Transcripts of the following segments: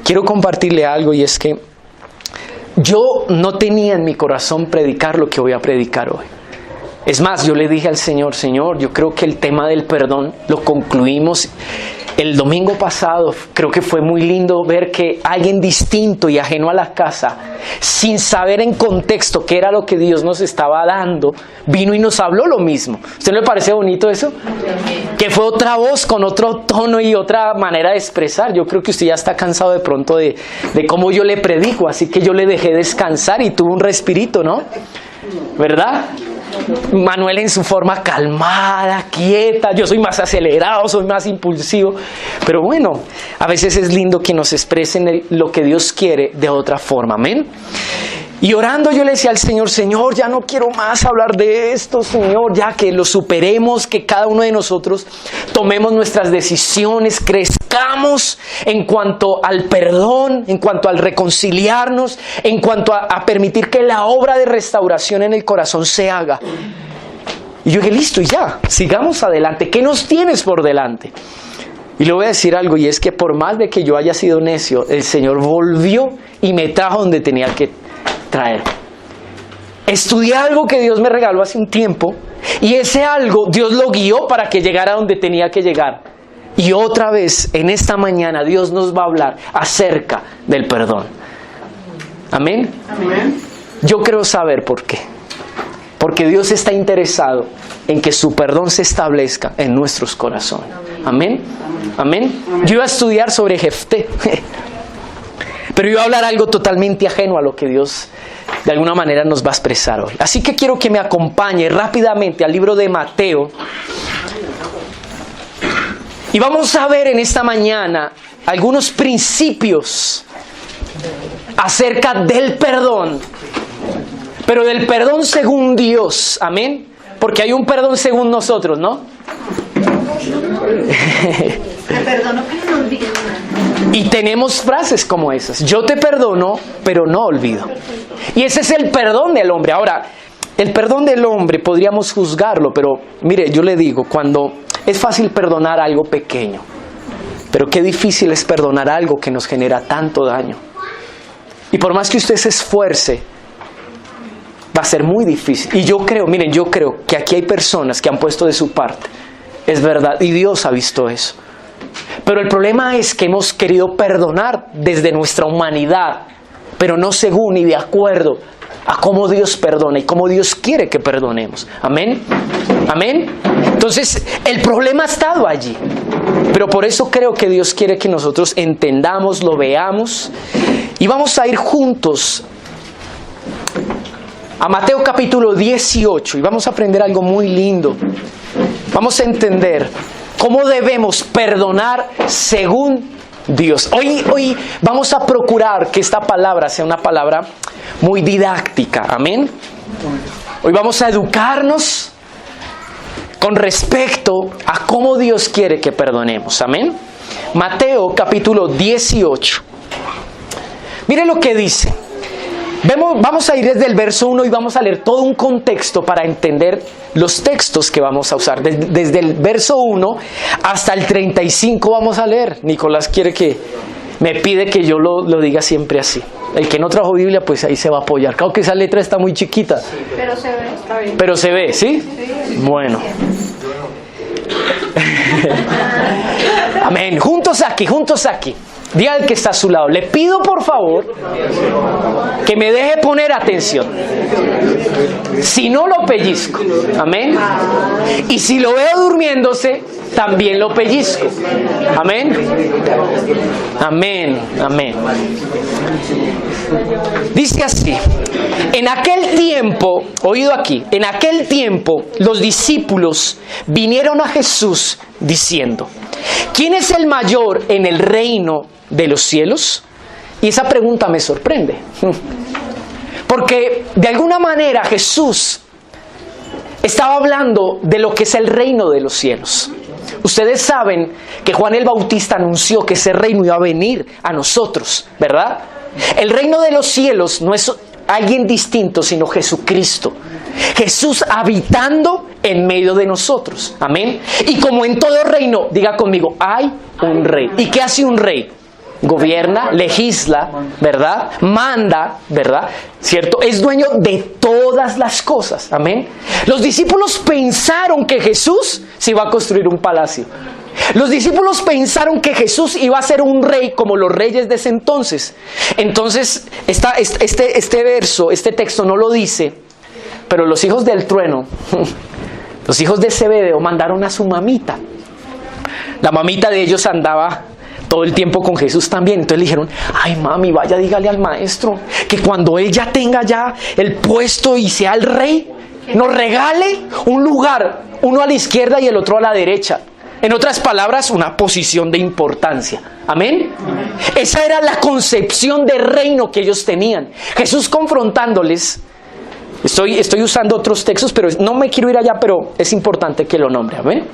quiero compartirle algo, y es que yo no tenía en mi corazón predicar lo que voy a predicar hoy. Es más, yo le dije al Señor, Señor, yo creo que el tema del perdón lo concluimos el domingo pasado. Creo que fue muy lindo ver que alguien distinto y ajeno a la casa, sin saber en contexto qué era lo que Dios nos estaba dando, vino y nos habló lo mismo. ¿Usted no le parece bonito eso? Que fue otra voz con otro tono y otra manera de expresar. Yo creo que usted ya está cansado de pronto de cómo yo le predico, así que yo le dejé descansar y tuvo un respirito, ¿no? ¿Verdad? Manuel en su forma calmada, quieta. Yo soy más acelerado, soy más impulsivo. Pero bueno, a veces es lindo que nos expresen lo que Dios quiere de otra forma. Amén. Y orando yo le decía al Señor, Señor, ya no quiero más hablar de esto, Señor, ya que lo superemos, que cada uno de nosotros tomemos nuestras decisiones, crezcamos en cuanto al perdón, en cuanto al reconciliarnos, en cuanto a permitir que la obra de restauración en el corazón se haga. Y yo dije, listo, y ya, sigamos adelante. ¿Qué nos tienes por delante? Y le voy a decir algo, y es que por más de que yo haya sido necio, el Señor volvió y me trajo donde tenía que traer. Estudié algo que Dios me regaló hace un tiempo, y ese algo Dios lo guió para que llegara a donde tenía que llegar. Y otra vez en esta mañana Dios nos va a hablar acerca del perdón. Amén. Amén. Yo creo saber por qué. Porque Dios está interesado en que su perdón se establezca en nuestros corazones. Amén. Amén. Yo iba a estudiar sobre Jefté, pero iba a hablar algo totalmente ajeno a lo que Dios de alguna manera nos va a expresar hoy. Así que quiero que me acompañe rápidamente al libro de Mateo. Y vamos a ver en esta mañana algunos principios acerca del perdón. Pero del perdón según Dios. Amén. Porque hay un perdón según nosotros, ¿no? Te perdono, pero no olvido. Y tenemos frases como esas. Yo te perdono, pero no olvido. Y ese es el perdón del hombre. Ahora, el perdón del hombre podríamos juzgarlo, pero mire, yo le digo, cuando es fácil perdonar algo pequeño, pero qué difícil es perdonar algo que nos genera tanto daño. Y por más que usted se esfuerce, va a ser muy difícil. Y yo creo, miren, yo creo que aquí hay personas que han puesto de su parte. Es verdad, y Dios ha visto eso. Pero el problema es que hemos querido perdonar desde nuestra humanidad, pero no según y de acuerdo a cómo Dios perdona y cómo Dios quiere que perdonemos. Amén. Amén. Entonces, el problema ha estado allí. Pero por eso creo que Dios quiere que nosotros entendamos, lo veamos. Y vamos a ir juntos a Mateo capítulo 18 y vamos a aprender algo muy lindo. Vamos a entender cómo debemos perdonar según Dios. Hoy vamos a procurar que esta palabra sea una palabra muy didáctica. Amén. Hoy vamos a educarnos con respecto a cómo Dios quiere que perdonemos. Amén. Mateo capítulo 18. Mire lo que dice. Vamos a ir desde el verso 1 y vamos a leer todo un contexto para entender los textos que vamos a usar. Desde el verso 1 hasta el 35 vamos a leer. Nicolás me pide que yo lo diga siempre así. El que no trajo Biblia, pues ahí se va a apoyar. Claro que esa letra está muy chiquita. Pero se ve, está bien. Pero se ve, ¿sí? Sí. Bueno. Amén. Juntos aquí. Diga al que está a su lado, le pido por favor que me deje poner atención. Si no, lo pellizco. Amén. Y si lo veo durmiéndose, también lo pellizco. Amén. Amén. Amén. Dice así: en aquel tiempo, oído aquí, en aquel tiempo los discípulos vinieron a Jesús diciendo: ¿quién es el mayor en el reino de los cielos? Y esa pregunta me sorprende, porque de alguna manera Jesús estaba hablando de lo que es el reino de los cielos. Ustedes saben que Juan el Bautista anunció que ese reino iba a venir a nosotros, ¿verdad? El reino de los cielos no es alguien distinto, sino Jesucristo. Jesús habitando en medio de nosotros. Amén. Y como en todo reino, diga conmigo, hay un rey. ¿Y qué hace un rey? gobierna, legisla, ¿verdad? Manda, ¿verdad? ¿Cierto? Es dueño de todas las cosas, amén. Los discípulos pensaron que Jesús se iba a construir un palacio. Los discípulos pensaron que Jesús iba a ser un rey como los reyes de ese entonces. Entonces, este verso, este texto no lo dice, pero los hijos del trueno, los hijos de Zebedeo mandaron a su mamita. La mamita de ellos andaba todo el tiempo con Jesús también. Entonces le dijeron, ay mami, vaya, dígale al maestro que cuando él ya tenga ya el puesto y sea el rey, nos regale un lugar, uno a la izquierda y el otro a la derecha. En otras palabras, una posición de importancia. ¿Amén? Esa era la concepción de reino que ellos tenían. Jesús confrontándoles. Estoy usando otros textos, pero no me quiero ir allá, pero es importante que lo nombre. ¿Amén?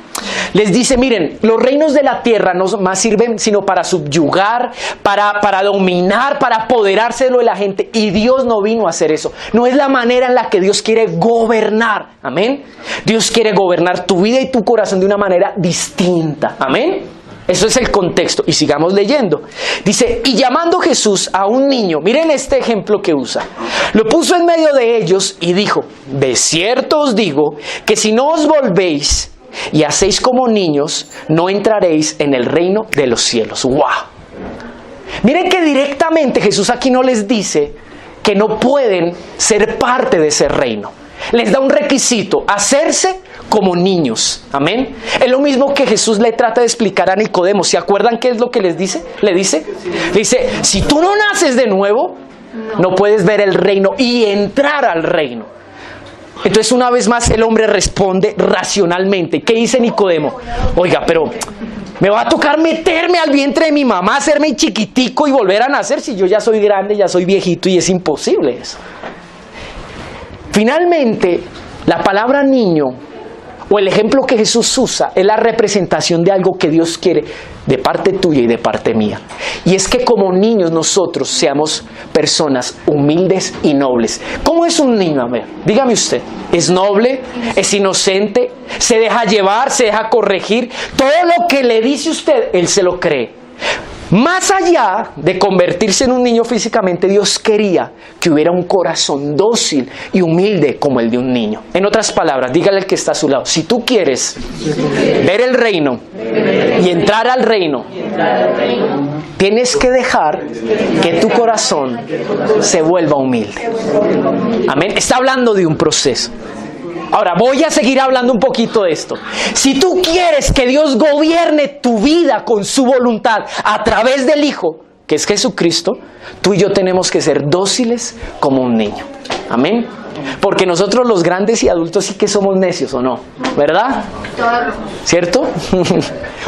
Les dice, miren, los reinos de la tierra no más sirven sino para subyugar, para dominar, para apoderarse de lo de la gente. Y Dios no vino a hacer eso. No es la manera en la que Dios quiere gobernar. Amén. Dios quiere gobernar tu vida y tu corazón de una manera distinta. Amén. Eso es el contexto. Y sigamos leyendo. Dice, y llamando Jesús a un niño, miren este ejemplo que usa. Lo puso en medio de ellos y dijo, de cierto os digo que si no os volvéis y hacéis como niños, no entraréis en el reino de los cielos. ¡Wow! Miren que directamente Jesús aquí no les dice que no pueden ser parte de ese reino. Les da un requisito, hacerse como niños. Amén. Es lo mismo que Jesús le trata de explicar a Nicodemo. ¿Se acuerdan qué es lo que les dice? Le dice, si tú no naces de nuevo, no puedes ver el reino y entrar al reino. Entonces una vez más el hombre responde racionalmente. ¿Qué dice Nicodemo? Oiga, pero me va a tocar meterme al vientre de mi mamá, hacerme chiquitico y volver a nacer si yo ya soy grande, ya soy viejito y es imposible eso. Finalmente, la palabra niño o el ejemplo que Jesús usa es la representación de algo que Dios quiere de parte tuya y de parte mía. Y es que como niños nosotros seamos personas humildes y nobles. ¿Cómo es un niño? A ver, dígame usted. ¿Es noble? ¿Es inocente? ¿Se deja llevar? ¿Se deja corregir? Todo lo que le dice usted, él se lo cree. Más allá de convertirse en un niño físicamente, Dios quería que hubiera un corazón dócil y humilde como el de un niño. En otras palabras, dígale al que está a su lado, si tú quieres ver el reino y entrar al reino, tienes que dejar que tu corazón se vuelva humilde. Amén. Está hablando de un proceso. Ahora, voy a seguir hablando un poquito de esto. Si tú quieres que Dios gobierne tu vida con su voluntad a través del Hijo, que es Jesucristo, tú y yo tenemos que ser dóciles como un niño. Amén. Porque nosotros los grandes y adultos sí que somos necios, ¿o no? ¿Verdad? ¿Cierto?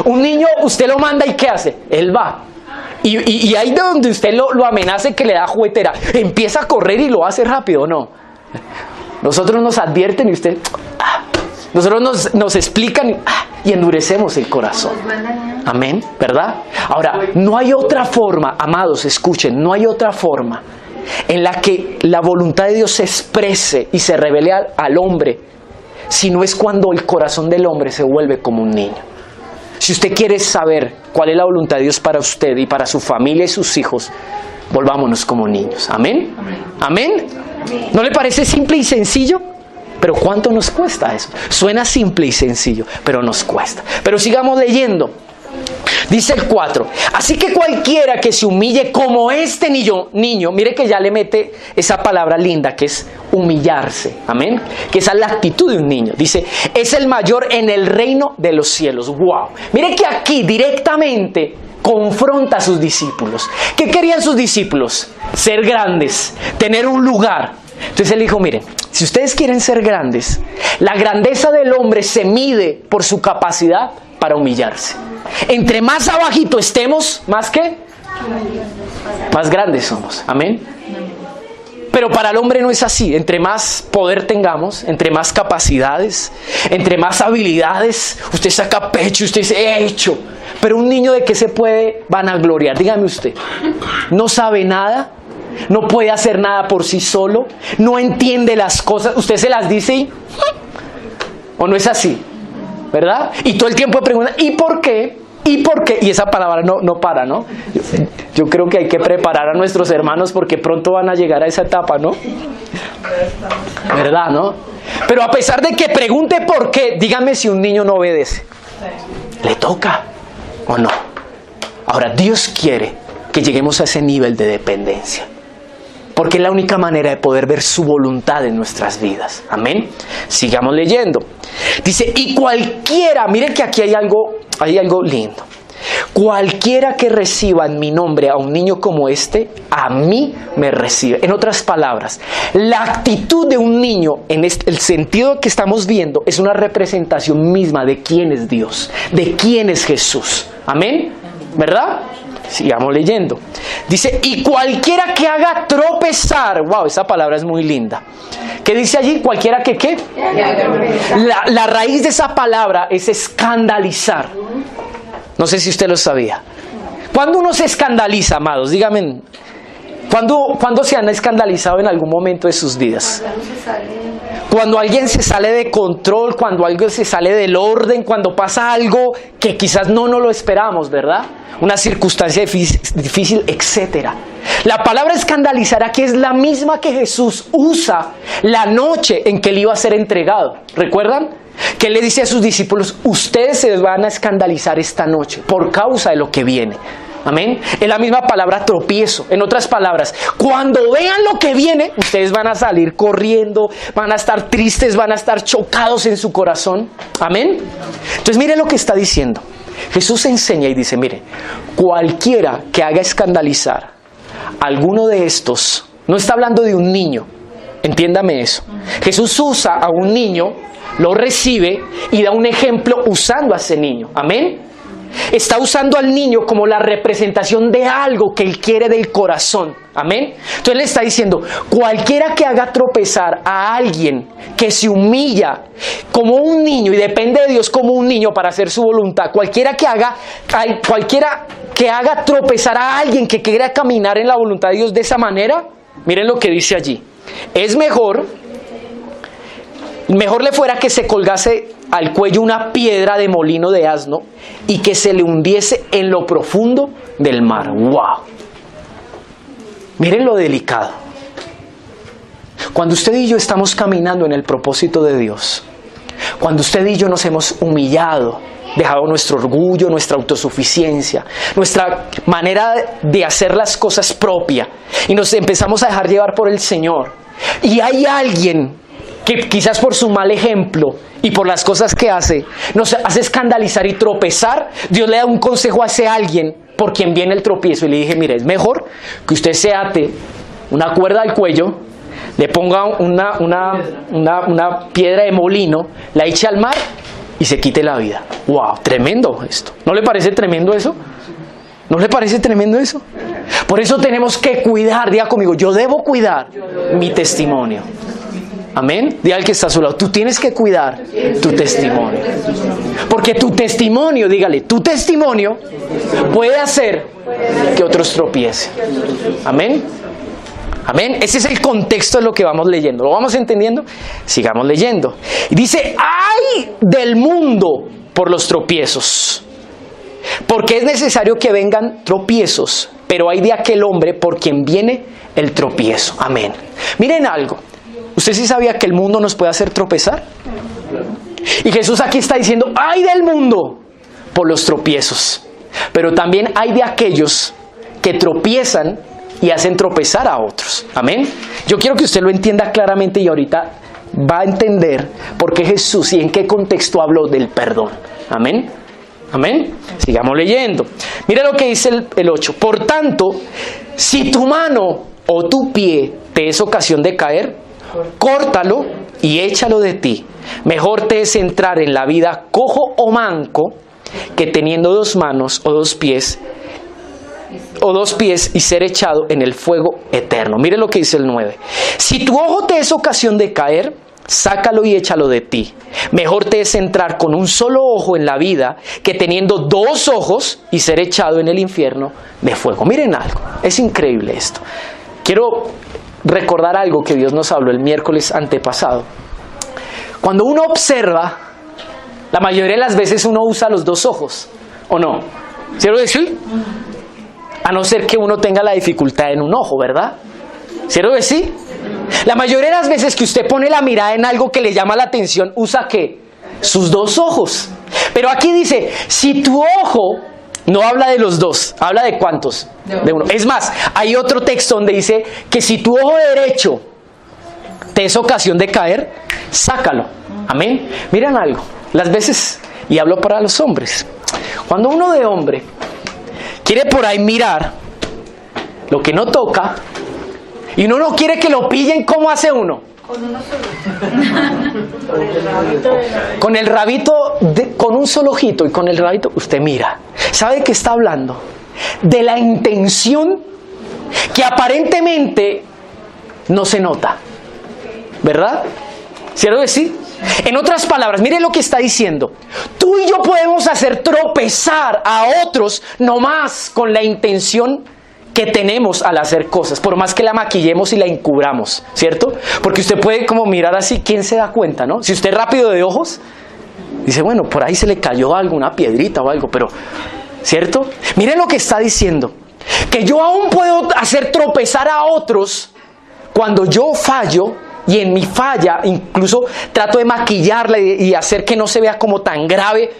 Un niño, usted lo manda y ¿qué hace? Él va. Y ahí de donde usted lo amenace que le da juguetera, empieza a correr y lo hace rápido, ¿o no? Nosotros nos advierten y usted, nosotros nos explican y endurecemos el corazón. Amén, ¿verdad? Ahora, no hay otra forma, amados, escuchen, no hay otra forma en la que la voluntad de Dios se exprese y se revele al hombre, si no es cuando el corazón del hombre se vuelve como un niño. Si usted quiere saber cuál es la voluntad de Dios para usted y para su familia y sus hijos, volvámonos como niños. Amén. Amén. ¿No le parece simple y sencillo? Pero ¿cuánto nos cuesta eso? Suena simple y sencillo, pero nos cuesta. Pero sigamos leyendo. Dice el 4. Así que cualquiera que se humille como este niño, mire que ya le mete esa palabra linda que es humillarse. Amén. Que esa es la actitud de un niño. Dice, es el mayor en el reino de los cielos. Wow. Mire que aquí directamente confronta a sus discípulos. ¿Qué querían sus discípulos? Ser grandes, tener un lugar. Entonces él dijo, miren, si ustedes quieren ser grandes, la grandeza del hombre se mide por su capacidad para humillarse. Entre más abajito estemos, ¿más qué? Más grandes somos. Amén. Pero para el hombre no es así. Entre más poder tengamos, entre más capacidades, entre más habilidades, usted saca pecho, usted dice, he hecho. Pero un niño, ¿de qué se puede vanagloriar? Dígame usted. No sabe nada, no puede hacer nada por sí solo, no entiende las cosas. Usted se las dice y... ¿o no es así? ¿Verdad? Y todo el tiempo pregunta, ¿y por qué? ¿Y por qué? Y esa palabra no para, ¿no? Yo creo que hay que preparar a nuestros hermanos porque pronto van a llegar a esa etapa, ¿no? ¿Verdad, no? Pero a pesar de que pregunte por qué, dígame si un niño no obedece. ¿Le toca o no? Ahora, Dios quiere que lleguemos a ese nivel de dependencia. Porque es la única manera de poder ver su voluntad en nuestras vidas. Amén. Sigamos leyendo. Dice, y cualquiera, miren que aquí hay algo lindo. Cualquiera que reciba en mi nombre a un niño como este, a mí me recibe. En otras palabras, la actitud de un niño, en el sentido que estamos viendo, es una representación misma de quién es Dios, de quién es Jesús. Amén. ¿Verdad? Sigamos leyendo. Dice, y cualquiera que haga tropezar. Wow, esa palabra es muy linda. ¿Qué dice allí? Cualquiera que ¿qué? La raíz de esa palabra es escandalizar. No sé si usted lo sabía. ¿Cuándo uno se escandaliza, amados? Díganme. ¿Cuándo se han escandalizado en algún momento de sus vidas? Cuando alguien se sale de control, cuando alguien se sale del orden, cuando pasa algo que quizás no lo esperamos, ¿verdad? Una circunstancia difícil, etc. La palabra escandalizar aquí es la misma que Jesús usa la noche en que él iba a ser entregado. ¿Recuerdan? Que él le dice a sus discípulos, ustedes se van a escandalizar esta noche por causa de lo que viene. Amén. Es la misma palabra tropiezo. En otras palabras, cuando vean lo que viene, ustedes van a salir corriendo, van a estar tristes, van a estar chocados en su corazón. Amén. Entonces mire lo que está diciendo. Jesús enseña y dice, mire, cualquiera que haga escandalizar a alguno de estos, no está hablando de un niño, entiéndame eso. Jesús usa a un niño, lo recibe y da un ejemplo usando a ese niño. Amén. Está usando al niño como la representación de algo que él quiere del corazón. Amén. Entonces le está diciendo, cualquiera que haga tropezar a alguien que se humilla como un niño y depende de Dios como un niño para hacer su voluntad, cualquiera que haga tropezar a alguien que quiera caminar en la voluntad de Dios de esa manera, miren lo que dice allí. Es mejor le fuera que se colgase al cuello una piedra de molino de asno y que se le hundiese en lo profundo del mar. ¡Wow! Miren lo delicado. Cuando usted y yo estamos caminando en el propósito de Dios, cuando usted y yo nos hemos humillado, dejado nuestro orgullo, nuestra autosuficiencia, nuestra manera de hacer las cosas propia y nos empezamos a dejar llevar por el Señor, y hay alguien que quizás por su mal ejemplo y por las cosas que hace, nos hace escandalizar y tropezar, Dios le da un consejo a ese alguien por quien viene el tropiezo y le dije, mire, es mejor que usted se ate una cuerda al cuello, le ponga una piedra de molino, la eche al mar y se quite la vida. ¡Wow! Tremendo esto. ¿No le parece tremendo eso? ¿No le parece tremendo eso? Por eso tenemos que cuidar, diga conmigo, yo debo cuidar mi testimonio. Amén. Diga al que está a su lado, tú tienes que cuidar tu testimonio. Porque tu testimonio, dígale, tu testimonio puede hacer que otros tropiecen. Amén. Amén. Ese es el contexto de lo que vamos leyendo. ¿Lo vamos entendiendo? Sigamos leyendo. Y dice, ¡ay del mundo por los tropiezos! Porque es necesario que vengan tropiezos, pero hay de aquel hombre por quien viene el tropiezo. Amén. Miren algo. ¿Usted sí sabía que el mundo nos puede hacer tropezar? Y Jesús aquí está diciendo, ¡ay del mundo por los tropiezos! Pero también hay de aquellos que tropiezan y hacen tropezar a otros. Amén. Yo quiero que usted lo entienda claramente y ahorita va a entender por qué Jesús y en qué contexto habló del perdón. Amén. Amén. Sigamos leyendo. Mira lo que dice el 8. Por tanto, si tu mano o tu pie te es ocasión de caer, córtalo y échalo de ti. Mejor te es entrar en la vida cojo o manco que teniendo dos manos o dos pies y ser echado en el fuego eterno. Mire lo que dice el 9. Si tu ojo te es ocasión de caer, sácalo y échalo de ti. Mejor te es entrar con un solo ojo en la vida que teniendo dos ojos y ser echado en el infierno de fuego. Miren algo, es increíble esto. Quiero recordar algo que Dios nos habló el miércoles antepasado. Cuando uno observa, la mayoría de las veces uno usa los dos ojos, ¿O no? ¿Cierto que sí? A no ser que uno tenga la dificultad en un ojo, ¿verdad? ¿Cierto que sí? La mayoría de las veces que usted pone la mirada en algo que le llama la atención, ¿usa qué? Sus dos ojos. Pero aquí dice, si tu ojo, no habla de los dos, habla de ¿cuántos? De uno. Es más, hay otro texto donde dice que si tu ojo derecho te es ocasión de caer, sácalo. Amén. Miren algo, las veces, y hablo para los hombres, cuando uno de hombre quiere por ahí mirar lo que no toca, y uno no quiere que lo pillen, ¿cómo hace uno? Con uno solo. Con el rabito, con un solo ojito y con el rabito, usted mira. ¿Sabe de qué está hablando? De la intención que aparentemente no se nota. ¿Verdad? ¿Cierto que sí? En otras palabras, mire lo que está diciendo. Tú y yo podemos hacer tropezar a otros nomás con la intención que tenemos al hacer cosas, por más que la maquillemos y la encubramos, ¿cierto? Porque usted puede como mirar así, ¿quién se da cuenta, no? Si usted es rápido de ojos, dice, bueno, por ahí se le cayó algo, una piedrita o algo, pero, ¿cierto? Miren lo que está diciendo, que yo aún puedo hacer tropezar a otros cuando yo fallo, y en mi falla incluso trato de maquillarla y hacer que no se vea como tan grave.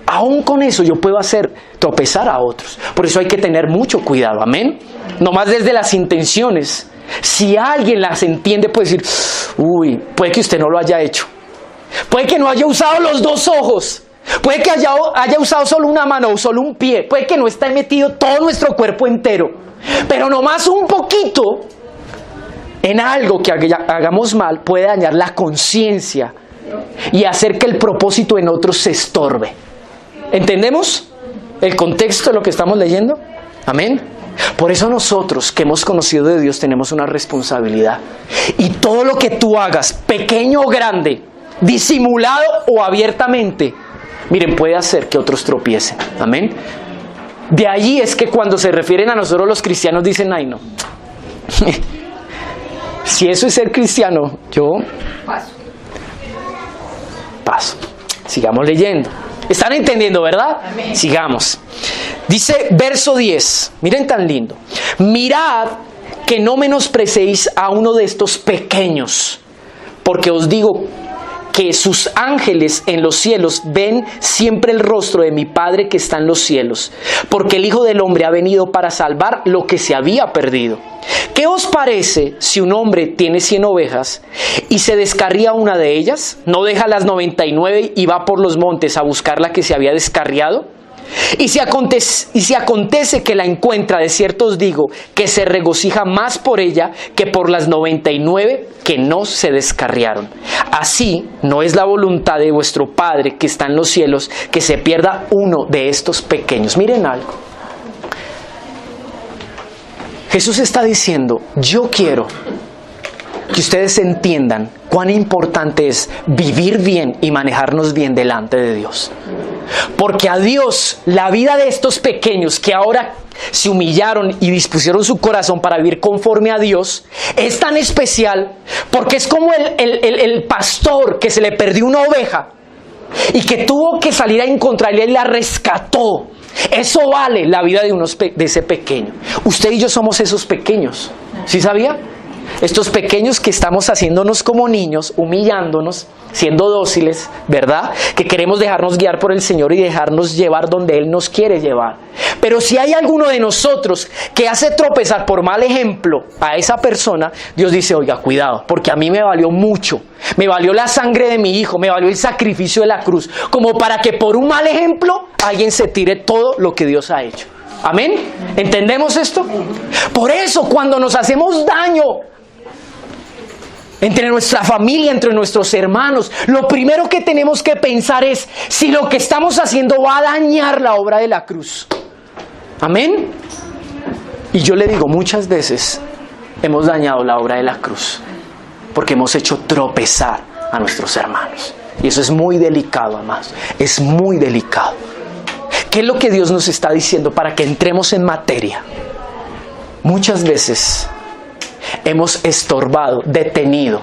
Aún con eso yo puedo hacer tropezar a otros. Por eso hay que tener mucho cuidado, amén. Nomás desde las intenciones. Si alguien las entiende, puede decir, uy, puede que usted no lo haya hecho. Puede que no haya usado los dos ojos. Puede que haya usado solo una mano o solo un pie. Puede que no esté metido todo nuestro cuerpo entero. Pero nomás un poquito en algo que hagamos mal puede dañar la conciencia y hacer que el propósito en otros se estorbe. ¿Entendemos el contexto de lo que estamos leyendo? Amén. Por eso nosotros que hemos conocido de Dios tenemos una responsabilidad. Y todo lo que tú hagas, pequeño o grande, disimulado o abiertamente, miren, puede hacer que otros tropiecen. Amén. De allí es que cuando se refieren a nosotros los cristianos dicen, ay no. Si eso es ser cristiano, yo paso. Sigamos leyendo. ¿Están entendiendo, verdad? Amén. Sigamos. Dice verso 10. Miren tan lindo. Mirad que no menosprecéis a uno de estos pequeños, porque os digo que sus ángeles en los cielos ven siempre el rostro de mi Padre que está en los cielos, porque el Hijo del Hombre ha venido para salvar lo que se había perdido. ¿Qué os parece si un hombre tiene 100 ovejas y se descarría una de ellas? ¿No deja las 99 y va por los montes a buscar la que se había descarriado? Y si acontece que la encuentra, de cierto os digo, que se regocija más por ella que por las 99 que no se descarriaron. Así no es la voluntad de vuestro Padre que está en los cielos que se pierda uno de estos pequeños. Miren algo. Jesús está diciendo, yo quiero que ustedes entiendan cuán importante es vivir bien y manejarnos bien delante de Dios. Porque a Dios, la vida de estos pequeños que ahora se humillaron y dispusieron su corazón para vivir conforme a Dios, es tan especial porque es como el pastor que se le perdió una oveja y que tuvo que salir a encontrarla y la rescató. Eso vale la vida de ese pequeño. Usted y yo somos esos pequeños. ¿Sí sabía? Estos pequeños que estamos haciéndonos como niños, humillándonos, siendo dóciles, ¿verdad? Que queremos dejarnos guiar por el Señor y dejarnos llevar donde Él nos quiere llevar. Pero si hay alguno de nosotros que hace tropezar por mal ejemplo a esa persona, Dios dice, oiga, cuidado, porque a mí me valió mucho. Me valió la sangre de mi hijo, me valió el sacrificio de la cruz, como para que por un mal ejemplo alguien se tire todo lo que Dios ha hecho. ¿Amén? ¿Entendemos esto? Por eso cuando nos hacemos daño entre nuestra familia, entre nuestros hermanos, lo primero que tenemos que pensar es si lo que estamos haciendo va a dañar la obra de la cruz. ¿Amén? Y yo le digo, muchas veces hemos dañado la obra de la cruz porque hemos hecho tropezar a nuestros hermanos. Y eso es muy delicado, amados. Es muy delicado. ¿Qué es lo que Dios nos está diciendo para que entremos en materia? Muchas veces hemos estorbado, detenido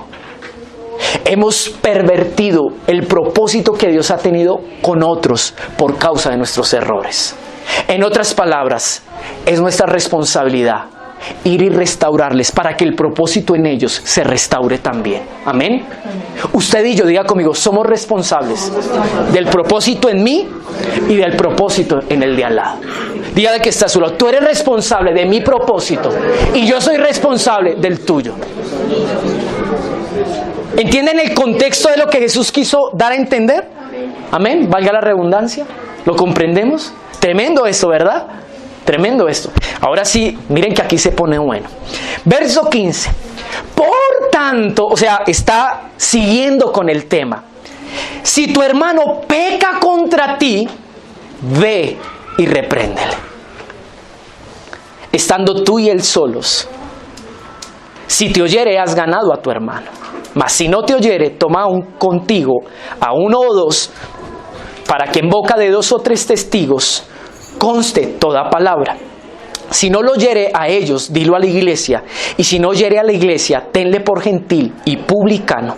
Hemos pervertido el propósito que Dios ha tenido con otros por causa de nuestros errores. En otras palabras, es nuestra responsabilidad ir y restaurarles para que el propósito en ellos se restaure también. Amén. Usted y yo, diga conmigo, somos responsables del propósito en mí y del propósito en el de al lado. Dígale que está a su lado, tú eres responsable de mi propósito y yo soy responsable del tuyo. ¿Entienden el contexto de lo que Jesús quiso dar a entender? Amén, valga la redundancia. ¿Lo comprendemos? Tremendo esto, ¿verdad? Tremendo esto. Ahora sí, miren que aquí se pone bueno. Verso 15. Por tanto, o sea, está siguiendo con el tema. Si tu hermano peca contra ti, ve y repréndele. Estando tú y él solos. Si te oyere, has ganado a tu hermano. Mas si no te oyere, toma contigo a uno o dos, para que en boca de 2 o 3 testigos conste toda palabra. Si no lo oyere a ellos, dilo a la iglesia. Y si no oyere a la iglesia, tenle por gentil y publicano.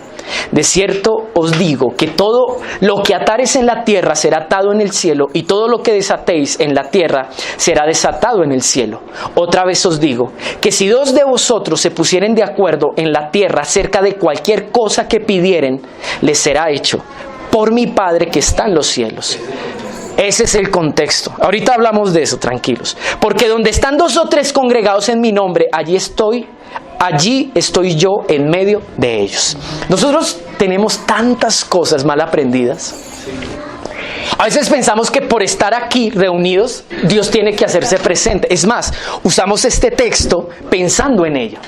De cierto os digo que todo lo que atares en la tierra será atado en el cielo, y todo lo que desatéis en la tierra será desatado en el cielo. Otra vez os digo que si 2 de vosotros se pusieren de acuerdo en la tierra acerca de cualquier cosa que pidieren, les será hecho por mi Padre que está en los cielos. Ese es el contexto. Ahorita hablamos de eso, tranquilos. Porque donde están 2 o 3 congregados en mi nombre, allí estoy yo en medio de ellos. Nosotros tenemos tantas cosas mal aprendidas. A veces pensamos que por estar aquí reunidos, Dios tiene que hacerse presente. Es más, usamos este texto pensando en ello.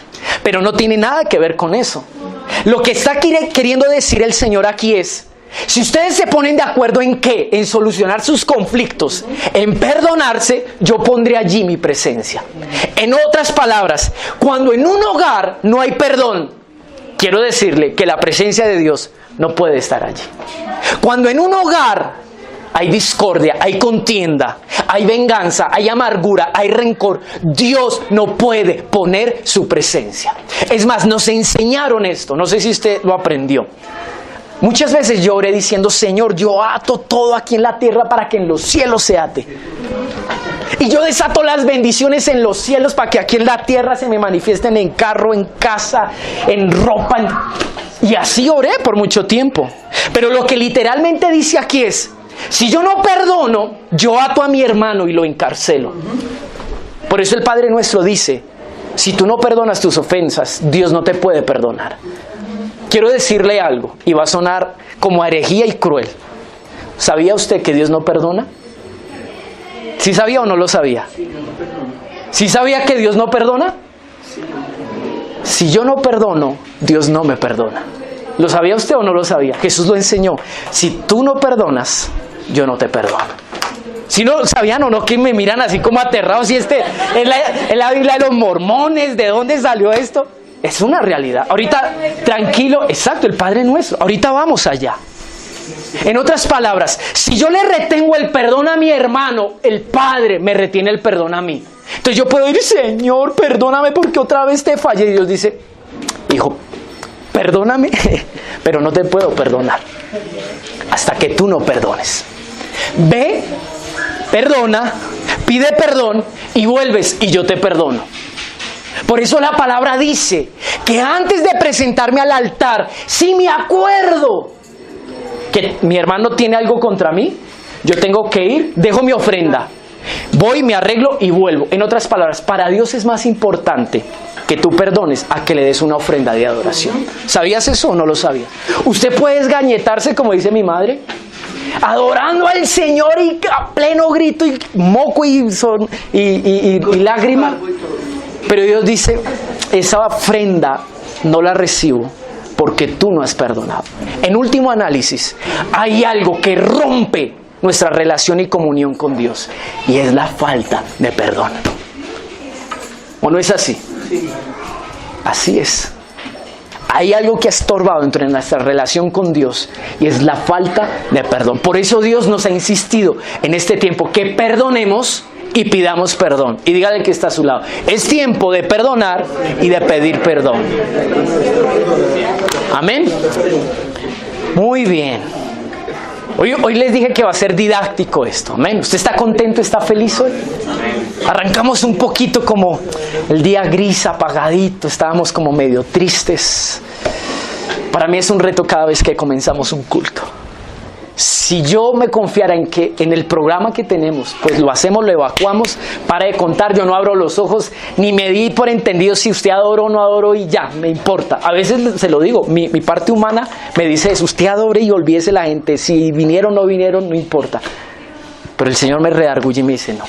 Pero no tiene nada que ver con eso. Lo que está queriendo decir el Señor aquí es: si ustedes se ponen de acuerdo en qué, en solucionar sus conflictos, en perdonarse, yo pondré allí mi presencia. En otras palabras, cuando en un hogar no hay perdón, quiero decirle que la presencia de Dios no puede estar allí. Cuando en un hogar hay discordia, hay contienda, hay venganza, hay amargura, hay rencor, Dios no puede poner su presencia. Es más, nos enseñaron esto, no sé si usted lo aprendió. Muchas veces yo oré diciendo: Señor, yo ato todo aquí en la tierra para que en los cielos se ate. Y yo desato las bendiciones en los cielos para que aquí en la tierra se me manifiesten en carro, en casa, en ropa. Y así oré por mucho tiempo. Pero lo que literalmente dice aquí es: si yo no perdono, yo ato a mi hermano y lo encarcelo. Por eso el Padre Nuestro dice: si tú no perdonas tus ofensas, Dios no te puede perdonar. Quiero decirle algo, y va a sonar como herejía y cruel. ¿Sabía usted que Dios no perdona? ¿Sí sabía o no lo sabía? ¿Sí sabía que Dios no perdona? Si yo no perdono, Dios no me perdona. ¿Lo sabía usted o no lo sabía? Jesús lo enseñó. Si tú no perdonas, yo no te perdono. Si no sabían o no, que me miran así como aterrados. Y es la Biblia de los mormones, ¿de dónde salió esto? Es una realidad. Ahorita, tranquilo, exacto, el Padre Nuestro. Ahorita vamos allá. En otras palabras, si yo le retengo el perdón a mi hermano, el Padre me retiene el perdón a mí. Entonces yo puedo decir: Señor, perdóname porque otra vez te fallé. Y Dios dice: hijo, perdóname, pero no te puedo perdonar hasta que tú no perdones. Ve, perdona, pide perdón y vuelves y yo te perdono. Por eso la palabra dice que antes de presentarme al altar, si me acuerdo que mi hermano tiene algo contra mí, yo tengo que ir, dejo mi ofrenda, voy, me arreglo y vuelvo. En otras palabras, para Dios es más importante que tú perdones a que le des una ofrenda de adoración. ¿Sabías eso o no lo sabías? Usted puede esgañetarse, como dice mi madre, adorando al Señor y a pleno grito y moco y lágrima. Pero Dios dice: esa ofrenda no la recibo porque tú no has perdonado. En último análisis, hay algo que rompe nuestra relación y comunión con Dios, y es la falta de perdón. ¿O no es así? Sí. Así es. Hay algo que ha estorbado entre nuestra relación con Dios, y es la falta de perdón. Por eso Dios nos ha insistido en este tiempo que perdonemos y pidamos perdón. Y dígale que está a su lado. Es tiempo de perdonar y de pedir perdón. Amén. Muy bien. Hoy les dije que va a ser didáctico esto. Amén. ¿Usted está contento? ¿Está feliz hoy? Arrancamos un poquito como el día gris, apagadito. Estábamos como medio tristes. Para mí es un reto cada vez que comenzamos un culto. Si yo me confiara en que en el programa que tenemos, pues lo hacemos, lo evacuamos, para de contar, yo no abro los ojos, ni me di por entendido si usted adoró o no adoró y ya, me importa. A veces se lo digo, mi parte humana me dice eso, usted adore y olvídese la gente, si vinieron o no vinieron, no importa. Pero el Señor me redarguye y me dice no.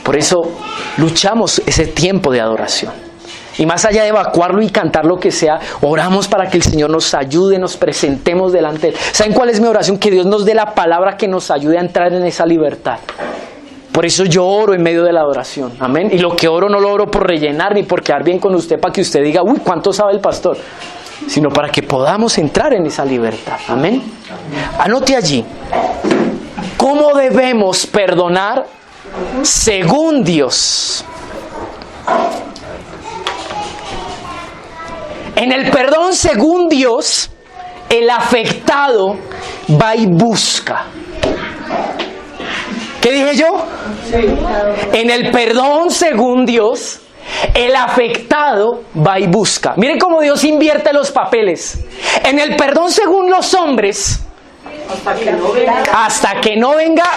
Por eso luchamos ese tiempo de adoración. Y más allá de evacuarlo y cantar lo que sea, oramos para que el Señor nos ayude, nos presentemos delante de Él. ¿Saben cuál es mi oración? Que Dios nos dé la palabra que nos ayude a entrar en esa libertad. Por eso yo oro en medio de la adoración. Amén. Y lo que oro no lo oro por rellenar ni por quedar bien con usted para que usted diga, uy, ¿cuánto sabe el pastor? Sino para que podamos entrar en esa libertad. Amén. Anote allí. ¿Cómo debemos perdonar según Dios? En el perdón según Dios, el afectado va y busca. ¿Qué dije yo? En el perdón según Dios, el afectado va y busca. Miren cómo Dios invierte los papeles. En el perdón según los hombres, hasta que no venga,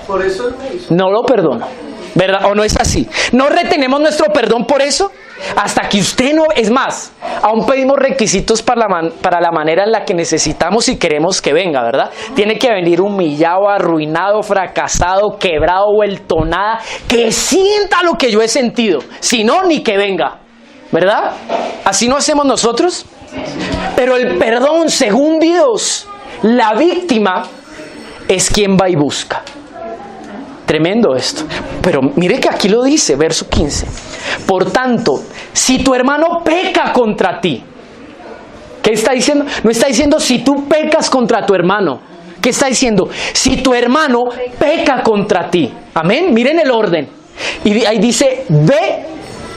por eso no lo perdono. ¿Verdad? ¿O no es así? No retenemos nuestro perdón por eso hasta que usted no... Es más, aún pedimos requisitos para la manera en la que necesitamos y queremos que venga, ¿verdad? Tiene que venir humillado, arruinado, fracasado, quebrado, vuelto nada, que sienta lo que yo he sentido. Si no, ni que venga, ¿verdad? ¿Así no hacemos nosotros? Pero el perdón, según Dios, la víctima es quien va y busca. Tremendo esto. Pero mire que aquí lo dice, verso 15. Por tanto, si tu hermano peca contra ti, ¿qué está diciendo? No está diciendo si tú pecas contra tu hermano. ¿Qué está diciendo? Si tu hermano peca contra ti. Amén. Miren el orden. Y ahí dice, ve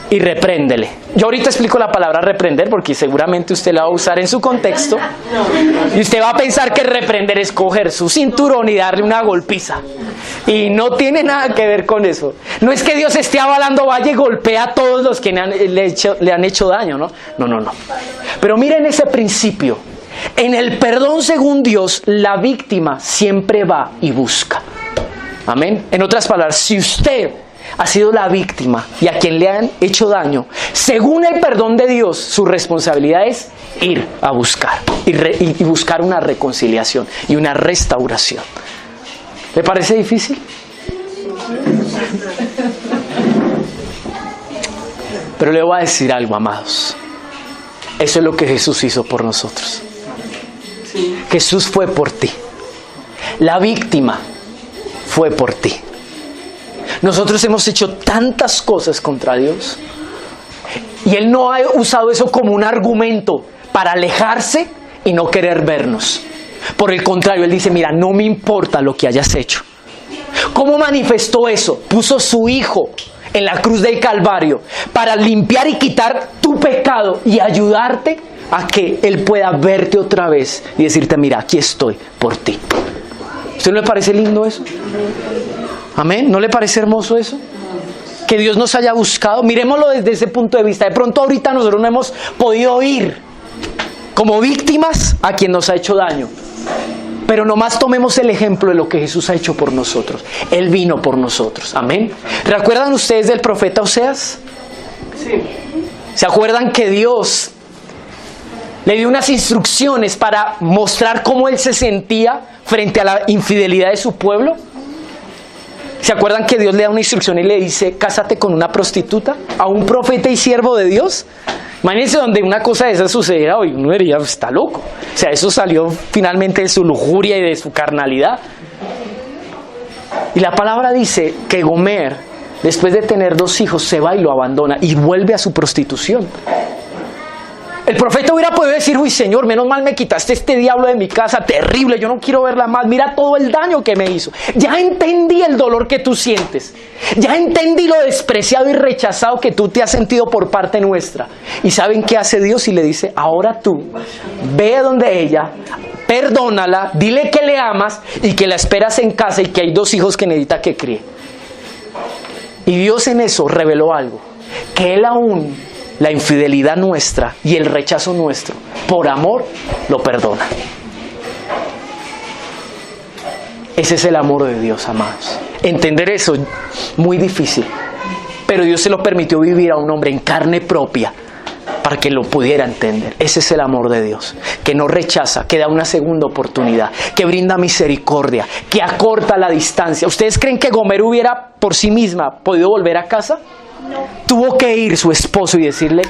y repréndele. Yo ahorita explico la palabra reprender porque seguramente usted la va a usar en su contexto. Y usted va a pensar que reprender es coger su cinturón y darle una golpiza. Y no tiene nada que ver con eso. No es que Dios esté avalando, vaya y golpea a todos los que le han hecho daño, ¿no? No. Pero miren ese principio. En el perdón según Dios, la víctima siempre va y busca. Amén. En otras palabras, si usted ha sido la víctima y a quien le han hecho daño, según el perdón de Dios, su responsabilidad es ir a buscar y buscar una reconciliación y una restauración. ¿Le parece difícil? Pero le voy a decir algo, amados. Eso es lo que Jesús hizo por nosotros. Jesús fue por ti. La víctima fue por ti. Nosotros hemos hecho tantas cosas contra Dios y Él no ha usado eso como un argumento para alejarse y no querer vernos. Por el contrario, Él dice, mira, no me importa lo que hayas hecho. ¿Cómo manifestó eso? Puso su Hijo en la cruz del Calvario para limpiar y quitar tu pecado y ayudarte a que Él pueda verte otra vez y decirte, mira, aquí estoy por ti. ¿Usted no le parece lindo eso? Amén. ¿No le parece hermoso eso? Que Dios nos haya buscado. Miremoslo desde ese punto de vista. De pronto ahorita nosotros no hemos podido ir como víctimas a quien nos ha hecho daño. Pero nomás tomemos el ejemplo de lo que Jesús ha hecho por nosotros. Él vino por nosotros. Amén. ¿Recuerdan ustedes del profeta Oseas? sí. ¿Se acuerdan que Dios le dio unas instrucciones para mostrar cómo Él se sentía frente a la infidelidad de su pueblo? ¿Se acuerdan que Dios le da una instrucción y le dice, cásate con una prostituta? A un profeta y siervo de Dios. Imagínense donde una cosa de esa sucediera hoy, uno diría, está loco. O sea, eso salió finalmente de su lujuria y de su carnalidad. Y la palabra dice que Gomer, después de tener 2 hijos, se va y lo abandona y vuelve a su prostitución. El profeta hubiera podido decir, uy Señor, menos mal me quitaste este diablo de mi casa, terrible, yo no quiero verla más, mira todo el daño que me hizo. Ya entendí el dolor que tú sientes, ya entendí lo despreciado y rechazado que tú te has sentido por parte nuestra. ¿Y saben qué hace Dios? Y le dice, ahora tú, ve donde ella, perdónala, dile que le amas y que la esperas en casa y que hay 2 hijos que necesita que críe. Y Dios en eso reveló algo, que Él aún la infidelidad nuestra y el rechazo nuestro, por amor, lo perdona. Ese es el amor de Dios, amados. Entender eso, muy difícil. Pero Dios se lo permitió vivir a un hombre en carne propia para que lo pudiera entender. Ese es el amor de Dios, que no rechaza, que da una segunda oportunidad, que brinda misericordia, que acorta la distancia. ¿Ustedes creen que Gomer hubiera por sí misma podido volver a casa? No. Tuvo que ir su esposo y decirle,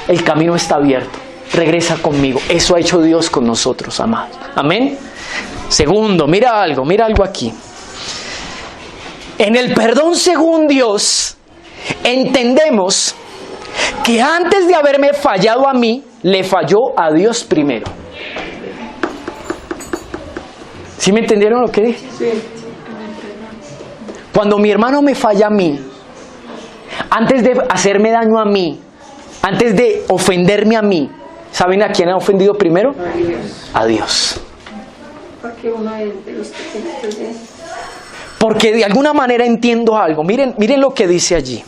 el camino está abierto, regresa conmigo. Eso ha hecho Dios con nosotros, amados. Amén. Segundo, mira algo aquí. En el perdón según Dios, entendemos que antes de haberme fallado a mí, le falló a Dios primero. ¿Sí me entendieron lo que dije? Sí. Cuando mi hermano me falla a mí, antes de hacerme daño a mí, antes de ofenderme a mí, ¿saben a quién ha ofendido primero? A Dios. A Dios. Porque uno de los que Porque de alguna manera entiendo algo. Miren lo que dice allí.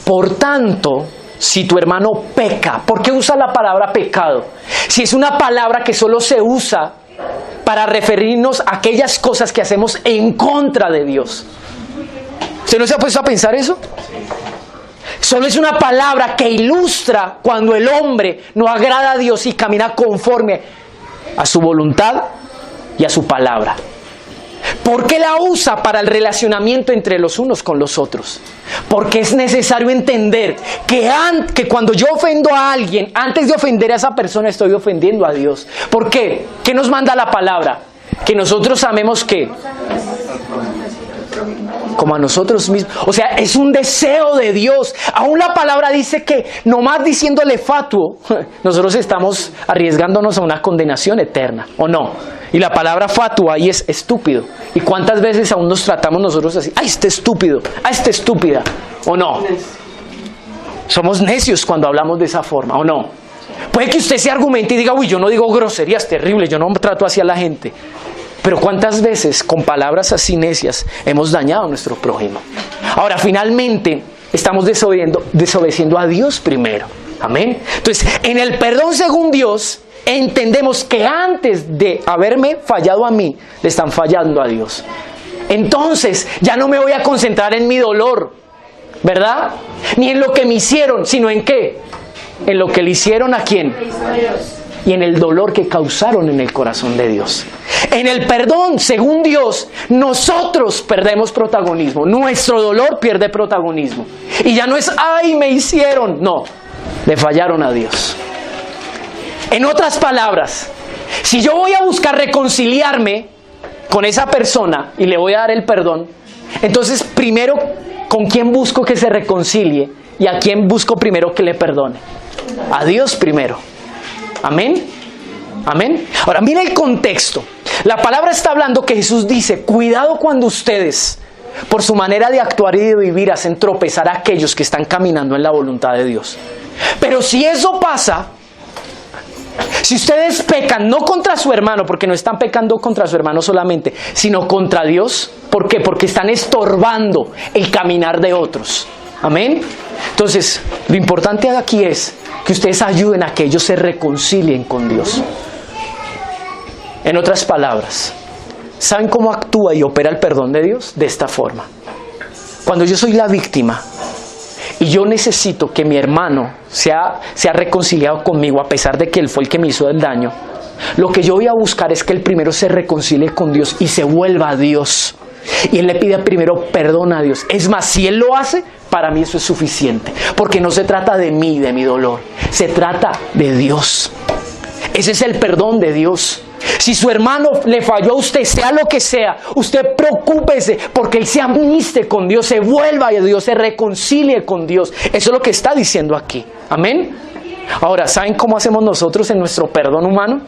Por tanto, si tu hermano peca, ¿por qué usa la palabra pecado? Si es una palabra que solo se usa para referirnos a aquellas cosas que hacemos en contra de Dios. ¿Usted no se ha puesto a pensar eso? Solo es una palabra que ilustra cuando el hombre no agrada a Dios y camina conforme a su voluntad y a su palabra. ¿Por qué la usa para el relacionamiento entre los unos con los otros? Porque es necesario entender que cuando yo ofendo a alguien, antes de ofender a esa persona estoy ofendiendo a Dios. ¿Por qué? ¿Qué nos manda la palabra? Que nosotros amemos ¿qué? Como a nosotros mismos. O sea, es un deseo de Dios. Aún la palabra dice que nomás diciéndole fatuo, nosotros estamos arriesgándonos a una condenación eterna, ¿o no? Y la palabra fatuo ahí es estúpido. ¿Y cuántas veces aún nos tratamos nosotros así? ¡Ay, este estúpido! ¡Ay, esta estúpida! ¿O no? Somos necios cuando hablamos de esa forma, ¿o no? Puede que usted se argumente y diga, uy, yo no digo groserías terribles, yo no trato así a la gente. Pero ¿cuántas veces con palabras así necias hemos dañado a nuestro prójimo? Ahora, finalmente, estamos desobedeciendo a Dios primero. Amén. Entonces, en el perdón según Dios, entendemos que antes de haberme fallado a mí, le están fallando a Dios. Entonces, ya no me voy a concentrar en mi dolor, ¿verdad? Ni en lo que me hicieron, sino en ¿qué? En lo que le hicieron ¿a quién? Y en el dolor que causaron en el corazón de Dios. En el perdón, según Dios, nosotros perdemos protagonismo. Nuestro dolor pierde protagonismo. Y ya no es, ¡ay, me hicieron! No, le fallaron a Dios. En otras palabras, si yo voy a buscar reconciliarme con esa persona y le voy a dar el perdón, entonces primero, ¿con quién busco que se reconcilie? ¿Y a quién busco primero que le perdone? A Dios primero. Amén. Amén. Ahora mira el contexto. La palabra está hablando que Jesús dice, cuidado cuando ustedes, por su manera de actuar y de vivir, hacen tropezar a aquellos que están caminando en la voluntad de Dios. Pero si eso pasa, si ustedes pecan no contra su hermano, porque no están pecando contra su hermano solamente, sino contra Dios, ¿por qué? Porque están estorbando el caminar de otros. Amén. Entonces, lo importante aquí es que ustedes ayuden a que ellos se reconcilien con Dios. En otras palabras, ¿saben cómo actúa y opera el perdón de Dios? De esta forma. Cuando yo soy la víctima y yo necesito que mi hermano sea reconciliado conmigo a pesar de que él fue el que me hizo el daño, lo que yo voy a buscar es que él primero se reconcilie con Dios y se vuelva a Dios. Y él le pide primero perdón a Dios. Es más, si él lo hace, para mí eso es suficiente. Porque no se trata de mí, de mi dolor. Se trata de Dios. Ese es el perdón de Dios. Si su hermano le falló a usted, sea lo que sea, usted preocúpese porque él se amiste con Dios, se vuelva a Dios, se reconcilie con Dios. Eso es lo que está diciendo aquí. Amén. Ahora, ¿saben cómo hacemos nosotros en nuestro perdón humano?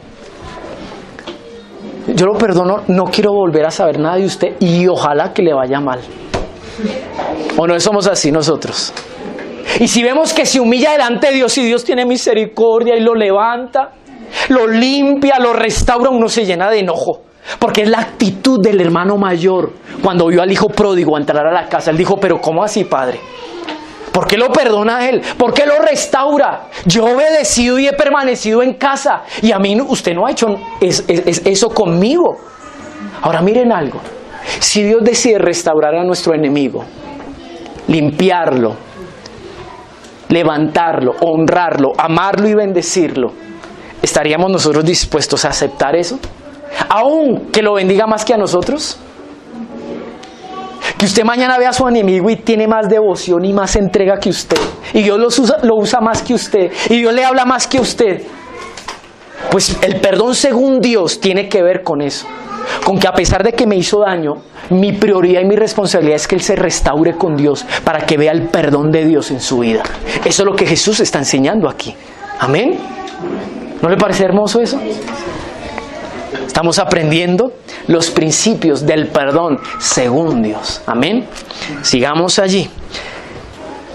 Yo lo perdono, no quiero volver a saber nada de usted y ojalá que le vaya mal. ¿O no somos así nosotros? Y si vemos que se humilla delante de Dios y Dios tiene misericordia y lo levanta, lo limpia, lo restaura, uno se llena de enojo. Porque es la actitud del hermano mayor. Cuando vio al hijo pródigo entrar a la casa, él dijo, pero ¿cómo así, padre? ¿Por qué lo perdona a él? ¿Por qué lo restaura? Yo he obedecido y he permanecido en casa. Y a mí usted no ha hecho eso conmigo. Ahora miren algo. Si Dios decide restaurar a nuestro enemigo, limpiarlo, levantarlo, honrarlo, amarlo y bendecirlo, ¿estaríamos nosotros dispuestos a aceptar eso? ¿Aún que lo bendiga más que a nosotros? Que usted mañana vea a su enemigo y tiene más devoción y más entrega que usted. Y Dios lo usa más que usted. Y Dios le habla más que usted. Pues el perdón según Dios tiene que ver con eso. Con que a pesar de que me hizo daño, mi prioridad y mi responsabilidad es que él se restaure con Dios para que vea el perdón de Dios en su vida. Eso es lo que Jesús está enseñando aquí. Amén. ¿No le parece hermoso eso? Estamos aprendiendo los principios del perdón según Dios. Amén. Sigamos allí.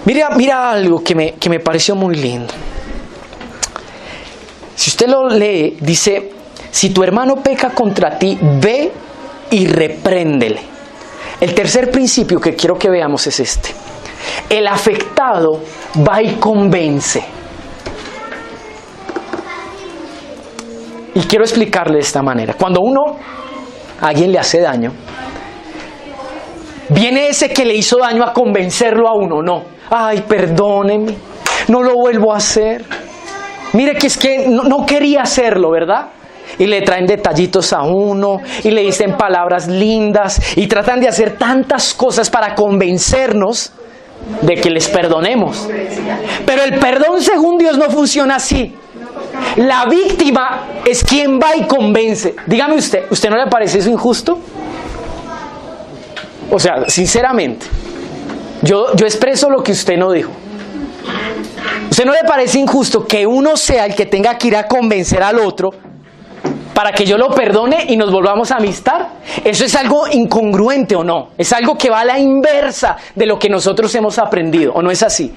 Mira algo que me pareció muy lindo. Si usted lo lee, dice, si tu hermano peca contra ti, ve y repréndele. El tercer principio que quiero que veamos es este. El afectado va y convence. Y quiero explicarle de esta manera. Cuando a alguien le hace daño, viene ese que le hizo daño a convencerlo a uno. No, ay, perdóneme, no lo vuelvo a hacer. Mire que es que no quería hacerlo, ¿verdad? Y le traen detallitos a uno, y le dicen palabras lindas, y tratan de hacer tantas cosas para convencernos de que les perdonemos. Pero el perdón según Dios no funciona así. La víctima es quien va y convence. Dígame ¿usted no le parece eso injusto? O sea, sinceramente, yo expreso lo que usted no dijo. ¿Usted no le parece injusto que uno sea el que tenga que ir a convencer al otro para que yo lo perdone y nos volvamos a amistar? Eso es algo incongruente, ¿o no? Es algo que va a la inversa de lo que nosotros hemos aprendido, ¿o no es así?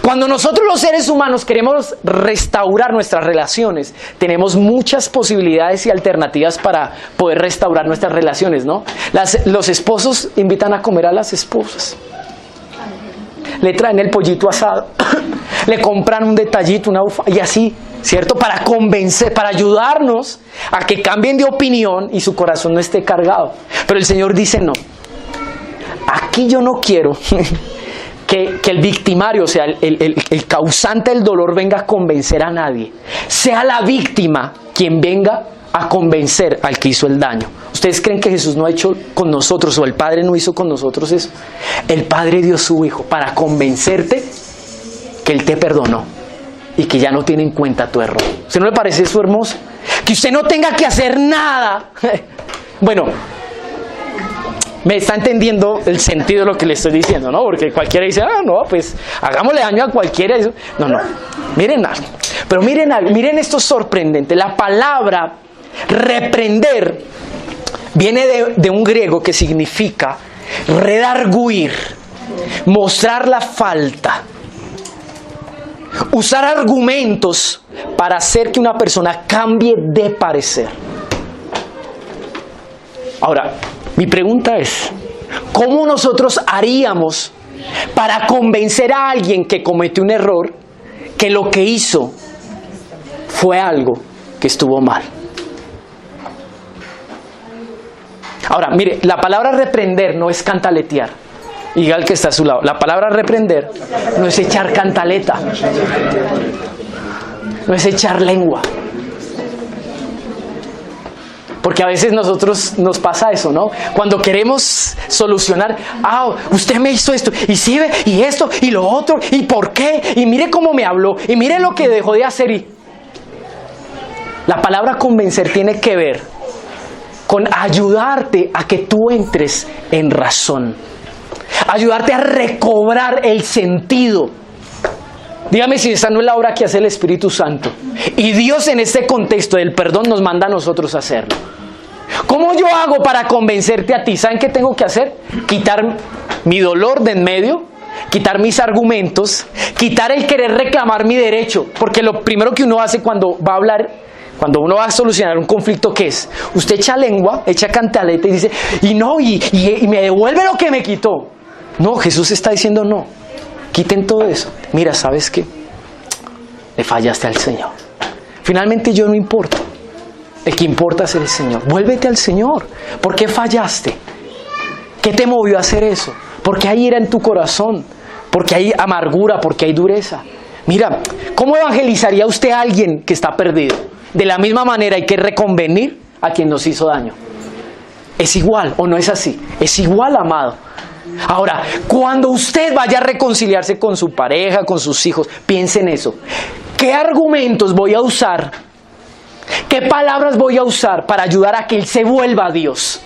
Cuando nosotros los seres humanos queremos restaurar nuestras relaciones, tenemos muchas posibilidades y alternativas para poder restaurar nuestras relaciones, ¿no? Los esposos invitan a comer a las esposas. Le traen el pollito asado, le compran un detallito, una bufanda, y así, ¿cierto? Para convencer, para ayudarnos a que cambien de opinión y su corazón no esté cargado. Pero el Señor dice no. Aquí yo no quiero que el victimario, o sea, el causante del dolor venga a convencer a nadie. Sea la víctima quien venga a convencer al que hizo el daño. ¿Ustedes creen que Jesús no ha hecho con nosotros, o el Padre no hizo con nosotros eso? El Padre dio su Hijo para convencerte que Él te perdonó y que ya no tiene en cuenta tu error. ¿Usted no le parece eso hermoso? Que usted no tenga que hacer nada. Bueno, me está entendiendo el sentido de lo que le estoy diciendo, ¿no? Porque cualquiera dice, no, pues hagámosle daño a cualquiera. No, miren algo. Pero miren esto sorprendente. La palabra reprender viene de un griego que significa redarguir, mostrar la falta, usar argumentos para hacer que una persona cambie de parecer. Ahora, mi pregunta es, ¿cómo nosotros haríamos para convencer a alguien que cometió un error que lo que hizo fue algo que estuvo mal? Ahora, mire, la palabra reprender no es cantaletear. Y diga al que está a su lado, la palabra reprender no es echar cantaleta, no es echar lengua. Porque a veces nosotros nos pasa eso, ¿no? Cuando queremos solucionar, usted me hizo esto, y sí, y esto, y lo otro, y por qué, y mire cómo me habló, y mire lo que dejó de hacer. Y la palabra convencer tiene que ver con ayudarte a que tú entres en razón, ayudarte a recobrar el sentido. Dígame si esa no es la obra que hace el Espíritu Santo. Y Dios en este contexto del perdón nos manda a nosotros a hacerlo. ¿Cómo yo hago para convencerte a ti? ¿Saben qué tengo que hacer? Quitar mi dolor de en medio, quitar mis argumentos, quitar el querer reclamar mi derecho. Porque lo primero que uno hace cuando va a hablar, cuando uno va a solucionar un conflicto, ¿qué es? Usted echa lengua, echa cantaleta y dice, y me devuelve lo que me quitó. No, Jesús está diciendo no. Quiten todo eso. Mira, ¿sabes qué? Le fallaste al Señor. Finalmente yo no importo. El que importa es el Señor. Vuélvete al Señor. ¿Por qué fallaste? ¿Qué te movió a hacer eso? ¿Por qué hay ira en tu corazón? ¿Por qué hay amargura? ¿Por qué hay dureza? Mira, ¿cómo evangelizaría usted a alguien que está perdido? De la misma manera hay que reconvenir a quien nos hizo daño. ¿Es igual o no es así? Es igual, amado. Ahora, cuando usted vaya a reconciliarse con su pareja, con sus hijos, piense en eso. ¿Qué argumentos voy a usar? ¿Qué palabras voy a usar para ayudar a que él se vuelva a Dios?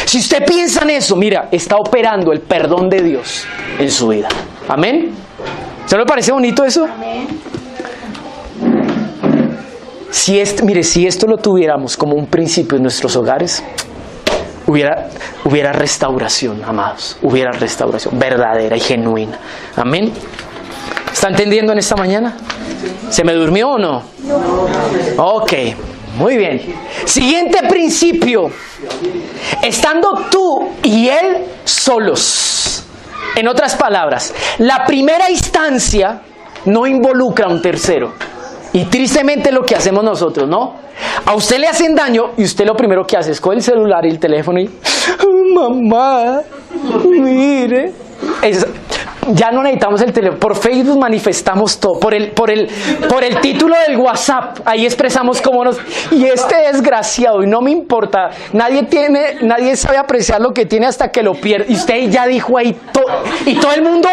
Si usted piensa en eso, mira, está operando el perdón de Dios en su vida. ¿Amén? ¿Se le parece bonito eso? Amén. Mire, si esto lo tuviéramos como un principio en nuestros hogares, hubiera restauración, amados. Hubiera restauración verdadera y genuina. Amén. ¿Está entendiendo en esta mañana? ¿Se me durmió o no? Ok, muy bien. Siguiente principio. Estando tú y él solos. En otras palabras, la primera instancia no involucra a un tercero. Y tristemente lo que hacemos nosotros, ¿no? A usted le hacen daño y usted lo primero que hace es coger el celular y el teléfono y... Mamá, mire. Ya no necesitamos el teléfono. Por Facebook manifestamos todo. Por el título del WhatsApp, ahí expresamos cómo nos... Y este desgraciado, y no me importa, nadie sabe apreciar lo que tiene hasta que lo pierde. Y usted ya dijo ahí y todo el mundo...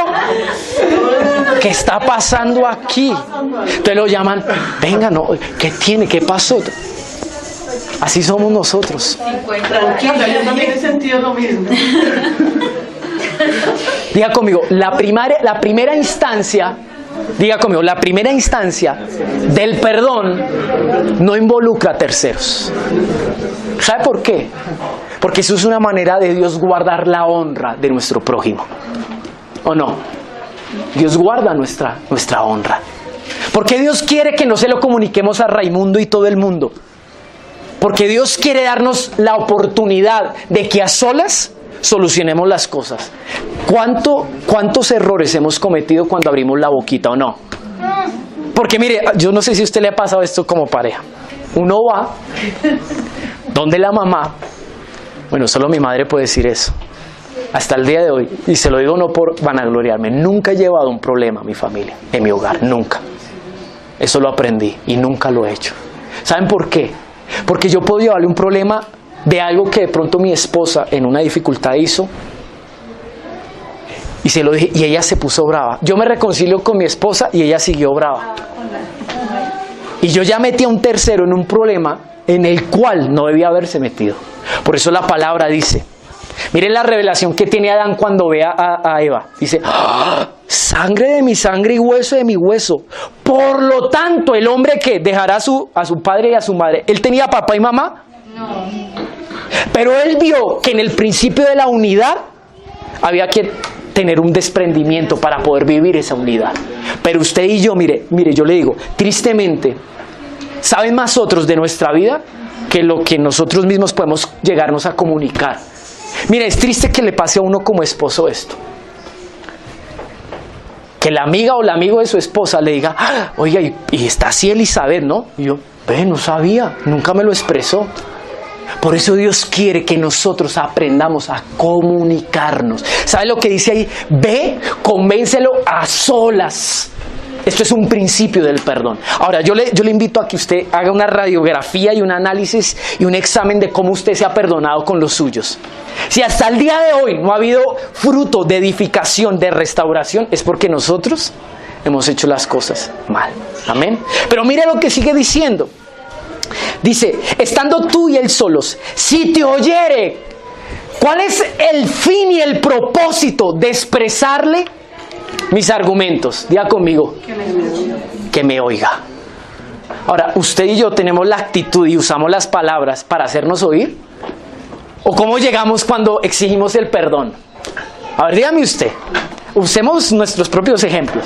¿Qué está pasando aquí? Entonces lo llaman, venga, no, ¿qué tiene? ¿Qué pasó? Así somos nosotros. Tranquila, yo también he sentido lo mismo. Diga conmigo, la primera instancia, diga conmigo, la primera instancia del perdón no involucra a terceros. ¿Sabe por qué? Porque eso es una manera de Dios guardar la honra de nuestro prójimo. ¿O no? Dios guarda nuestra honra. Porque Dios quiere que no se lo comuniquemos a Raimundo y todo el mundo. Porque Dios quiere darnos la oportunidad de que a solas solucionemos las cosas. ¿Cuántos errores hemos cometido cuando abrimos la boquita o no? Porque mire, yo no sé si a usted le ha pasado esto como pareja. Uno va donde la mamá, bueno, solo mi madre puede decir eso. Hasta el día de hoy, y se lo digo no por vanagloriarme, nunca he llevado un problema a mi familia, en mi hogar, nunca. Eso lo aprendí y nunca lo he hecho. ¿Saben por qué? Porque yo puedo llevarle un problema de algo que de pronto mi esposa en una dificultad hizo, y se lo dije, y ella se puso brava. Yo me reconcilio con mi esposa y ella siguió brava. Y yo ya metí a un tercero en un problema en el cual no debía haberse metido. Por eso la palabra dice, miren la revelación que tiene Adán cuando ve a Eva. Dice, ¡ah! Sangre de mi sangre y hueso de mi hueso. Por lo tanto, el hombre que dejará a su padre y a su madre. ¿Él tenía papá y mamá? No. Pero él vio que en el principio de la unidad había que tener un desprendimiento para poder vivir esa unidad. Pero usted y yo, mire, yo le digo, tristemente, ¿saben más otros de nuestra vida que lo que nosotros mismos podemos llegarnos a comunicar? Mire, es triste que le pase a uno como esposo esto. Que la amiga o el amigo de su esposa le diga, ¡ah! Oiga, y está así Elizabeth, ¿no? Y yo, no sabía, nunca me lo expresó. Por eso Dios quiere que nosotros aprendamos a comunicarnos. ¿Sabe lo que dice ahí? Ve, convéncelo a solas. Esto es un principio del perdón. Ahora, yo le invito a que usted haga una radiografía y un análisis y un examen de cómo usted se ha perdonado con los suyos. Si hasta el día de hoy no ha habido fruto de edificación, de restauración, es porque nosotros hemos hecho las cosas mal. Amén. Pero mire lo que sigue diciendo. Dice, estando tú y él solos, si te oyere, ¿cuál es el fin y el propósito de expresarle mis argumentos. Diga conmigo, que me oiga. Ahora, usted y yo tenemos la actitud y usamos las palabras para hacernos oír. ¿O cómo llegamos cuando exigimos el perdón? A ver, dígame usted. Usemos nuestros propios ejemplos.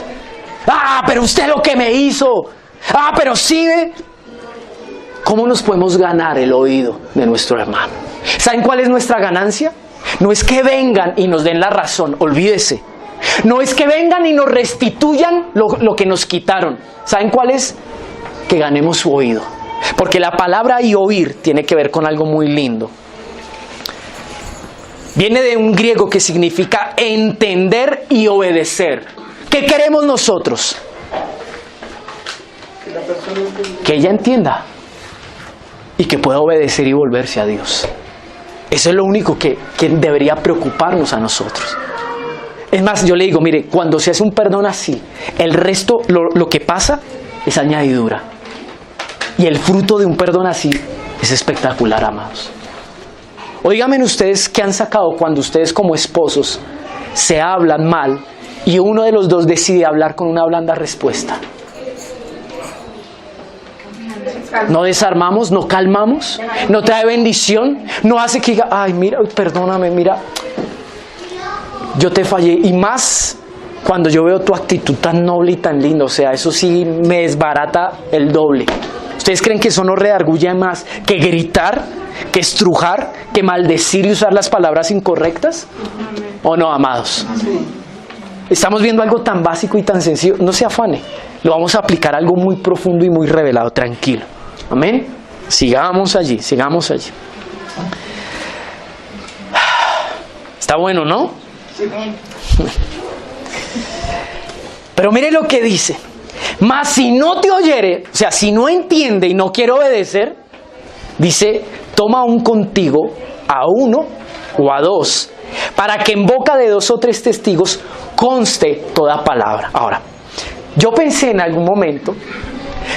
Ah, pero usted lo que me hizo. Ah, pero sí ve. ¿Cómo nos podemos ganar el oído de nuestro hermano? ¿Saben cuál es nuestra ganancia? No es que vengan y nos den la razón, olvídese. No es que vengan y nos restituyan lo que nos quitaron. ¿Saben cuál es? Que ganemos su oído. Porque la palabra y oír tiene que ver con algo muy lindo. Viene de un griego que significa entender y obedecer. ¿Qué queremos nosotros? Que ella entienda y que pueda obedecer y volverse a Dios. Eso es lo único que debería preocuparnos a nosotros. Es más, yo le digo, mire, cuando se hace un perdón así, el resto, lo que pasa es añadidura. Y el fruto de un perdón así es espectacular, amados. Óigame ustedes qué han sacado cuando ustedes como esposos se hablan mal y uno de los dos decide hablar con una blanda respuesta. No desarmamos, no calmamos, no trae bendición, no hace que diga, ay, mira, perdóname, mira, yo te fallé. Y más cuando yo veo tu actitud tan noble y tan linda, o sea, eso sí me desbarata el doble. ¿Ustedes creen que eso no redarguye más que gritar, que estrujar, que maldecir y usar las palabras incorrectas? ¿O no, amados? Estamos viendo algo tan básico y tan sencillo. No se afane, lo vamos a aplicar a algo muy profundo y muy revelado. Tranquilo. Amén. Sigamos allí, sigamos allí. Está bueno, ¿no? Pero mire lo que dice. Mas si no te oyere, o sea, si no entiende y no quiere obedecer, dice, toma aún contigo a uno o a dos, para que en boca de 2 o 3 testigos conste toda palabra. Ahora, yo pensé en algún momento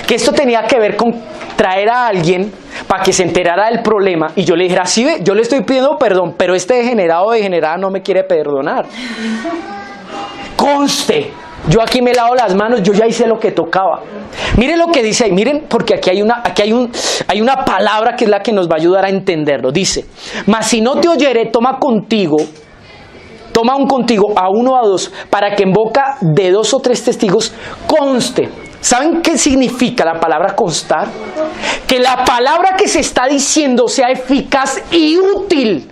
que esto tenía que ver con traer a alguien para que se enterara del problema y yo le dijera, sí, ve, yo le estoy pidiendo perdón, pero este degenerado o degenerada no me quiere perdonar. Conste, yo aquí me lavo las manos, yo ya hice lo que tocaba. Miren lo que dice ahí, miren, porque aquí hay una palabra que es la que nos va a ayudar a entenderlo. Dice, mas si no te oyere, toma un contigo a 1 o a 2, para que en boca de 2 o 3 testigos conste. ¿Saben qué significa la palabra constar? Que la palabra que se está diciendo sea eficaz y útil.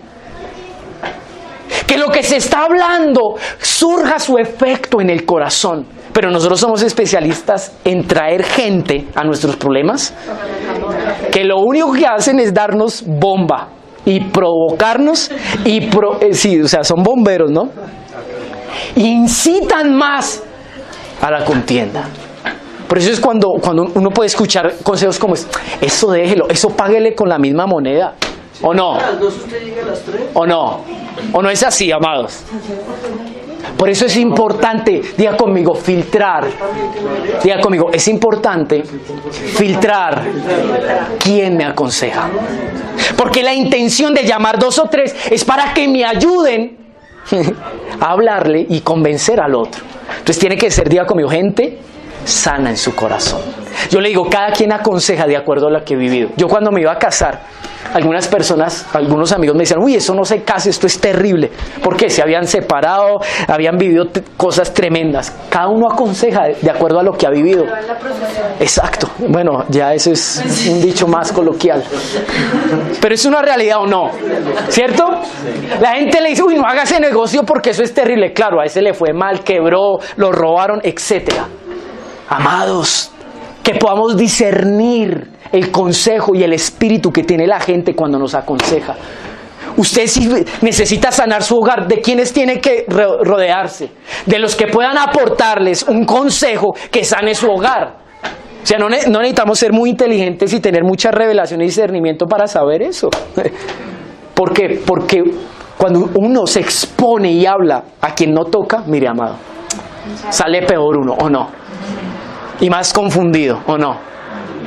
Que lo que se está hablando surja su efecto en el corazón. Pero nosotros somos especialistas en traer gente a nuestros problemas que lo único que hacen es darnos bomba y provocarnos sí, o sea, son bomberos, ¿no? Incitan más a la contienda. Por eso es cuando uno puede escuchar consejos como eso déjelo, eso páguele con la misma moneda. ¿O no? ¿O no? ¿O no es así, amados? Por eso es importante, diga conmigo, filtrar. Diga conmigo, es importante filtrar quién me aconseja. Porque la intención de llamar 2 o 3 es para que me ayuden a hablarle y convencer al otro. Entonces tiene que ser, diga conmigo, gente sana en su corazón. Yo le digo, cada quien aconseja de acuerdo a lo que he vivido. Yo cuando me iba a casar, algunas personas, algunos amigos me decían, uy, eso no se case, esto es terrible. ¿Por qué? Se habían separado, habían vivido cosas tremendas. Cada uno aconseja de acuerdo a lo que ha vivido. Exacto. Bueno, ya eso es un dicho más coloquial. Pero es una realidad, ¿o no? ¿Cierto? La gente le dice, uy, no haga ese negocio porque eso es terrible. Claro, a ese le fue mal, quebró, lo robaron, etcétera. Amados, que podamos discernir el consejo y el espíritu que tiene la gente cuando nos aconseja. Usted si necesita sanar su hogar, ¿de quiénes tiene que rodearse? De los que puedan aportarles un consejo que sane su hogar. O sea, no necesitamos ser muy inteligentes y tener mucha revelación y discernimiento para saber eso. ¿Por qué? Porque cuando uno se expone y habla a quien no toca, mire, amado, sale peor uno, ¿o no? Y más confundido, ¿o no?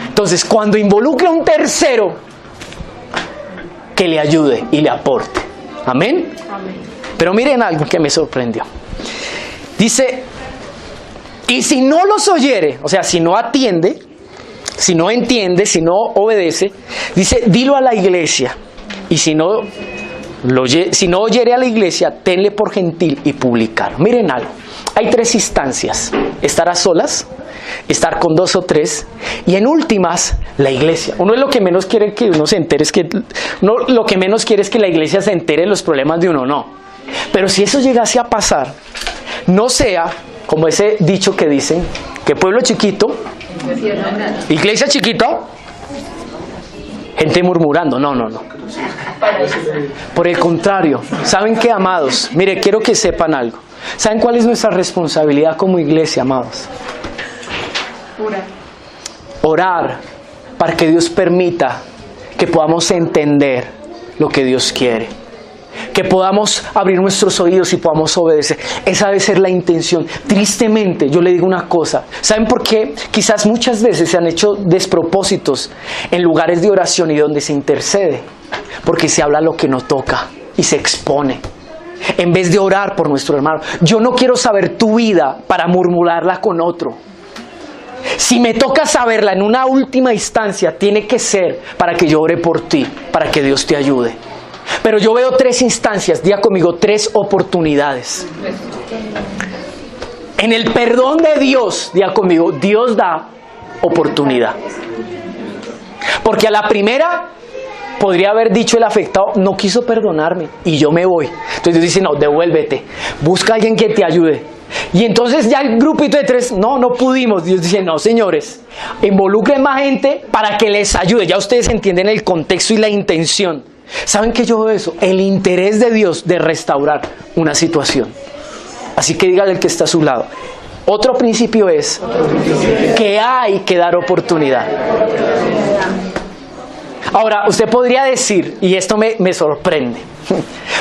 Entonces, cuando involucre a un tercero, que le ayude y le aporte. ¿Amén? Amén. Pero miren algo que me sorprendió. Dice, Y si no los oyere, o sea, si no atiende, si no entiende, si no obedece, dice, dilo a la iglesia. Y si no oyere a la iglesia, tenle por gentil y publicano. Miren algo, hay 3 instancias: estar a solas, estar con 2 o 3, y en últimas, la iglesia. Uno es lo que menos quiere que uno se entere, lo que menos quiere es que la iglesia se entere de los problemas de uno, no. Pero si eso llegase a pasar, no sea como ese dicho que dicen, que pueblo chiquito, iglesia chiquita, gente murmurando. No. Por el contrario, ¿saben qué, amados? Mire, quiero que sepan algo. ¿Saben cuál es nuestra responsabilidad como iglesia, amados? Orar para que Dios permita que podamos entender lo que Dios quiere, que podamos abrir nuestros oídos y podamos obedecer. Esa debe ser la intención. Tristemente, yo le digo una cosa. ¿Saben por qué? Quizás muchas veces se han hecho despropósitos en lugares de oración y donde se intercede, porque se habla lo que no toca y se expone, en vez de orar por nuestro hermano. Yo no quiero saber tu vida para murmurarla con otro. Si me toca saberla en una última instancia, tiene que ser para que yo ore por ti, para que Dios te ayude. Pero yo veo 3 instancias, diga conmigo, 3 oportunidades. En el perdón de Dios, diga conmigo, Dios da oportunidad. Porque a la primera podría haber dicho el afectado, no quiso perdonarme y yo me voy. Entonces Dios dice, no, devuélvete, busca a alguien que te ayude. Y entonces ya el grupito de 3, no pudimos. Dios dice, no, señores, involucren más gente para que les ayude. Ya ustedes entienden el contexto y la intención. ¿Saben qué yo veo eso? El interés de Dios de restaurar una situación. Así que dígale al que está a su lado. Otro principio es que hay que dar oportunidad. Ahora, usted podría decir, y esto me sorprende,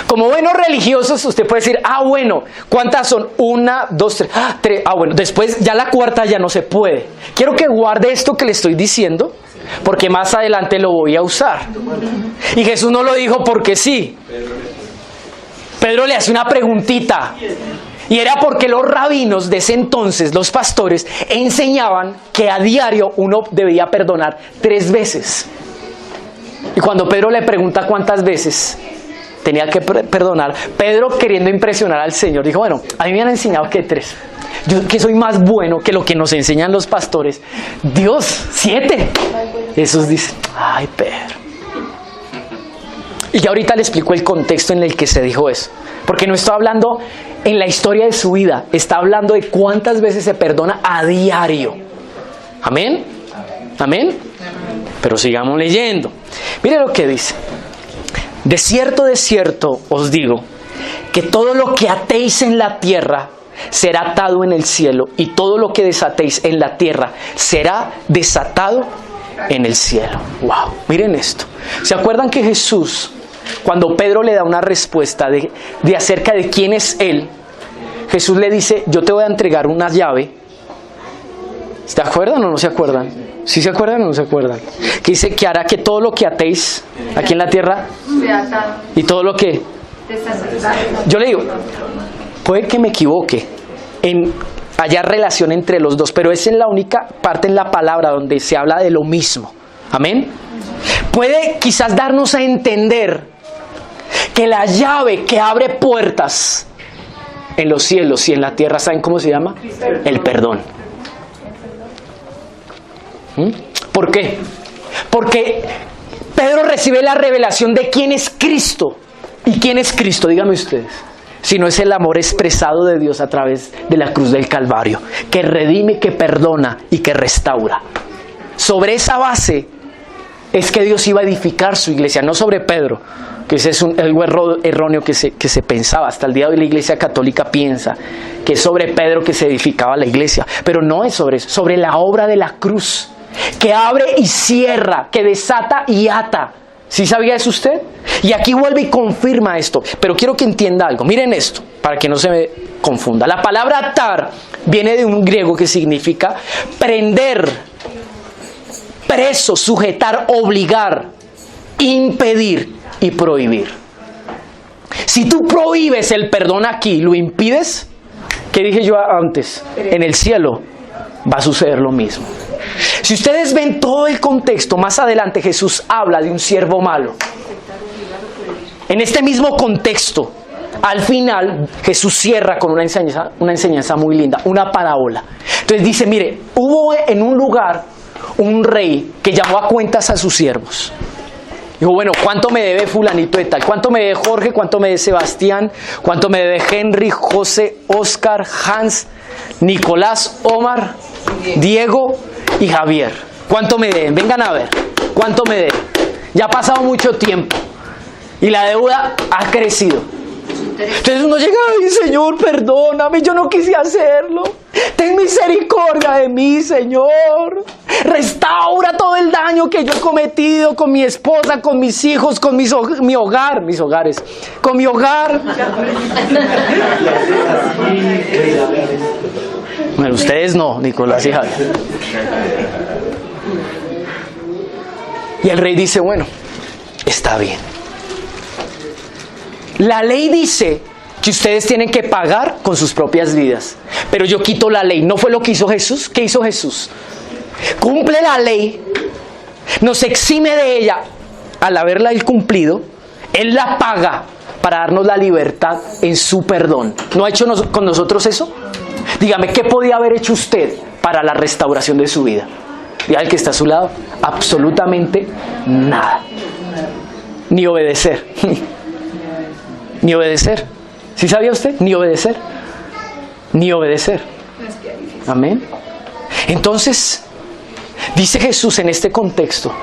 como buenos religiosos, usted puede decir, bueno, ¿cuántas son? 1, 2, 3, bueno, después ya la cuarta ya no se puede. Quiero que guarde esto que le estoy diciendo, porque más adelante lo voy a usar. Y Jesús no lo dijo porque sí. Pedro le hace una preguntita, y era porque los rabinos de ese entonces, los pastores, enseñaban que a diario uno debía perdonar 3 veces. Y cuando Pedro le pregunta cuántas veces tenía que perdonar, Pedro, queriendo impresionar al Señor, dijo, bueno, a mí me han enseñado que 3. Yo que soy más bueno que lo que nos enseñan los pastores. Dios, 7. Jesús dice, ay, Pedro. Y ya ahorita le explico el contexto en el que se dijo eso. Porque no está hablando en la historia de su vida, está hablando de cuántas veces se perdona a diario. ¿Amén? ¿Amén? Pero sigamos leyendo. Mire lo que dice. De cierto os digo, que todo lo que atéis en la tierra será atado en el cielo, y todo lo que desatéis en la tierra será desatado en el cielo. Wow, miren esto. ¿Se acuerdan que Jesús, cuando Pedro le da una respuesta de acerca de quién es Él, Jesús le dice, yo te voy a entregar una llave? ¿Se acuerdan o no se acuerdan? ¿Sí se acuerdan o no se acuerdan? Que dice que hará que todo lo que atéis aquí en la tierra y todo lo que... Yo le digo, puede que me equivoque en haya relación entre los dos, pero esa es la única parte en la palabra donde se habla de lo mismo. Amén. Puede quizás darnos a entender que la llave que abre puertas en los cielos y en la tierra, ¿saben cómo se llama? El perdón. ¿Por qué? Porque Pedro recibe la revelación de quién es Cristo. ¿Y quién es Cristo? Díganme ustedes. Si no es el amor expresado de Dios a través de la cruz del Calvario, que redime, que perdona y que restaura. Sobre esa base es que Dios iba a edificar su iglesia, no sobre Pedro, que ese es algo erróneo que se pensaba. Hasta el día de hoy la iglesia católica piensa que es sobre Pedro que se edificaba la iglesia, pero no es sobre eso, sobre la obra de la cruz, que abre y cierra, que desata y ata. ¿Sí sabía eso usted? Y aquí vuelve y confirma esto. Pero quiero que entienda algo. Miren esto, para que no se me confunda. La palabra atar viene de un griego que significa prender, preso, sujetar, obligar, impedir y prohibir. Si tú prohíbes el perdón aquí, lo impides, ¿Qué dije yo antes? En el cielo va a suceder lo mismo. Si ustedes ven todo el contexto, más adelante Jesús habla de un siervo malo. En este mismo contexto, al final, Jesús cierra con una enseñanza muy linda, una parábola. Entonces dice, mire, hubo en un lugar un rey que llamó a cuentas a sus siervos. Dijo, bueno, ¿cuánto me debe fulanito de tal? ¿Cuánto me debe Jorge? ¿Cuánto me debe Sebastián? ¿Cuánto me debe Henry, José, Oscar, Hans, Nicolás, Omar, Diego y Javier? ¿Cuánto me deben? Vengan a ver, ¿cuánto me deben? Ya ha pasado mucho tiempo y la deuda ha crecido. Entonces uno llega, ay Señor, perdóname, yo no quise hacerlo. Ten misericordia de mí, Señor. Restaura todo el daño que yo he cometido con mi esposa, con mis hijos, con mi hogar, con mi hogar. Bueno, ustedes no, Nicolás y Javier. Y el rey dice, bueno, está bien. La ley dice que ustedes tienen que pagar con sus propias vidas, pero yo quito la ley. ¿No fue lo que hizo Jesús? ¿Qué hizo Jesús? Cumple la ley, nos exime de ella al haberla él cumplido, Él la paga para darnos la libertad en su perdón. ¿No ha hecho con nosotros eso? Dígame, ¿qué podía haber hecho usted para la restauración de su vida? Y al que está a su lado, absolutamente nada. Ni obedecer. Ni obedecer. ¿Sí sabía usted? Ni obedecer. Ni obedecer. Amén. Entonces, dice Jesús en este contexto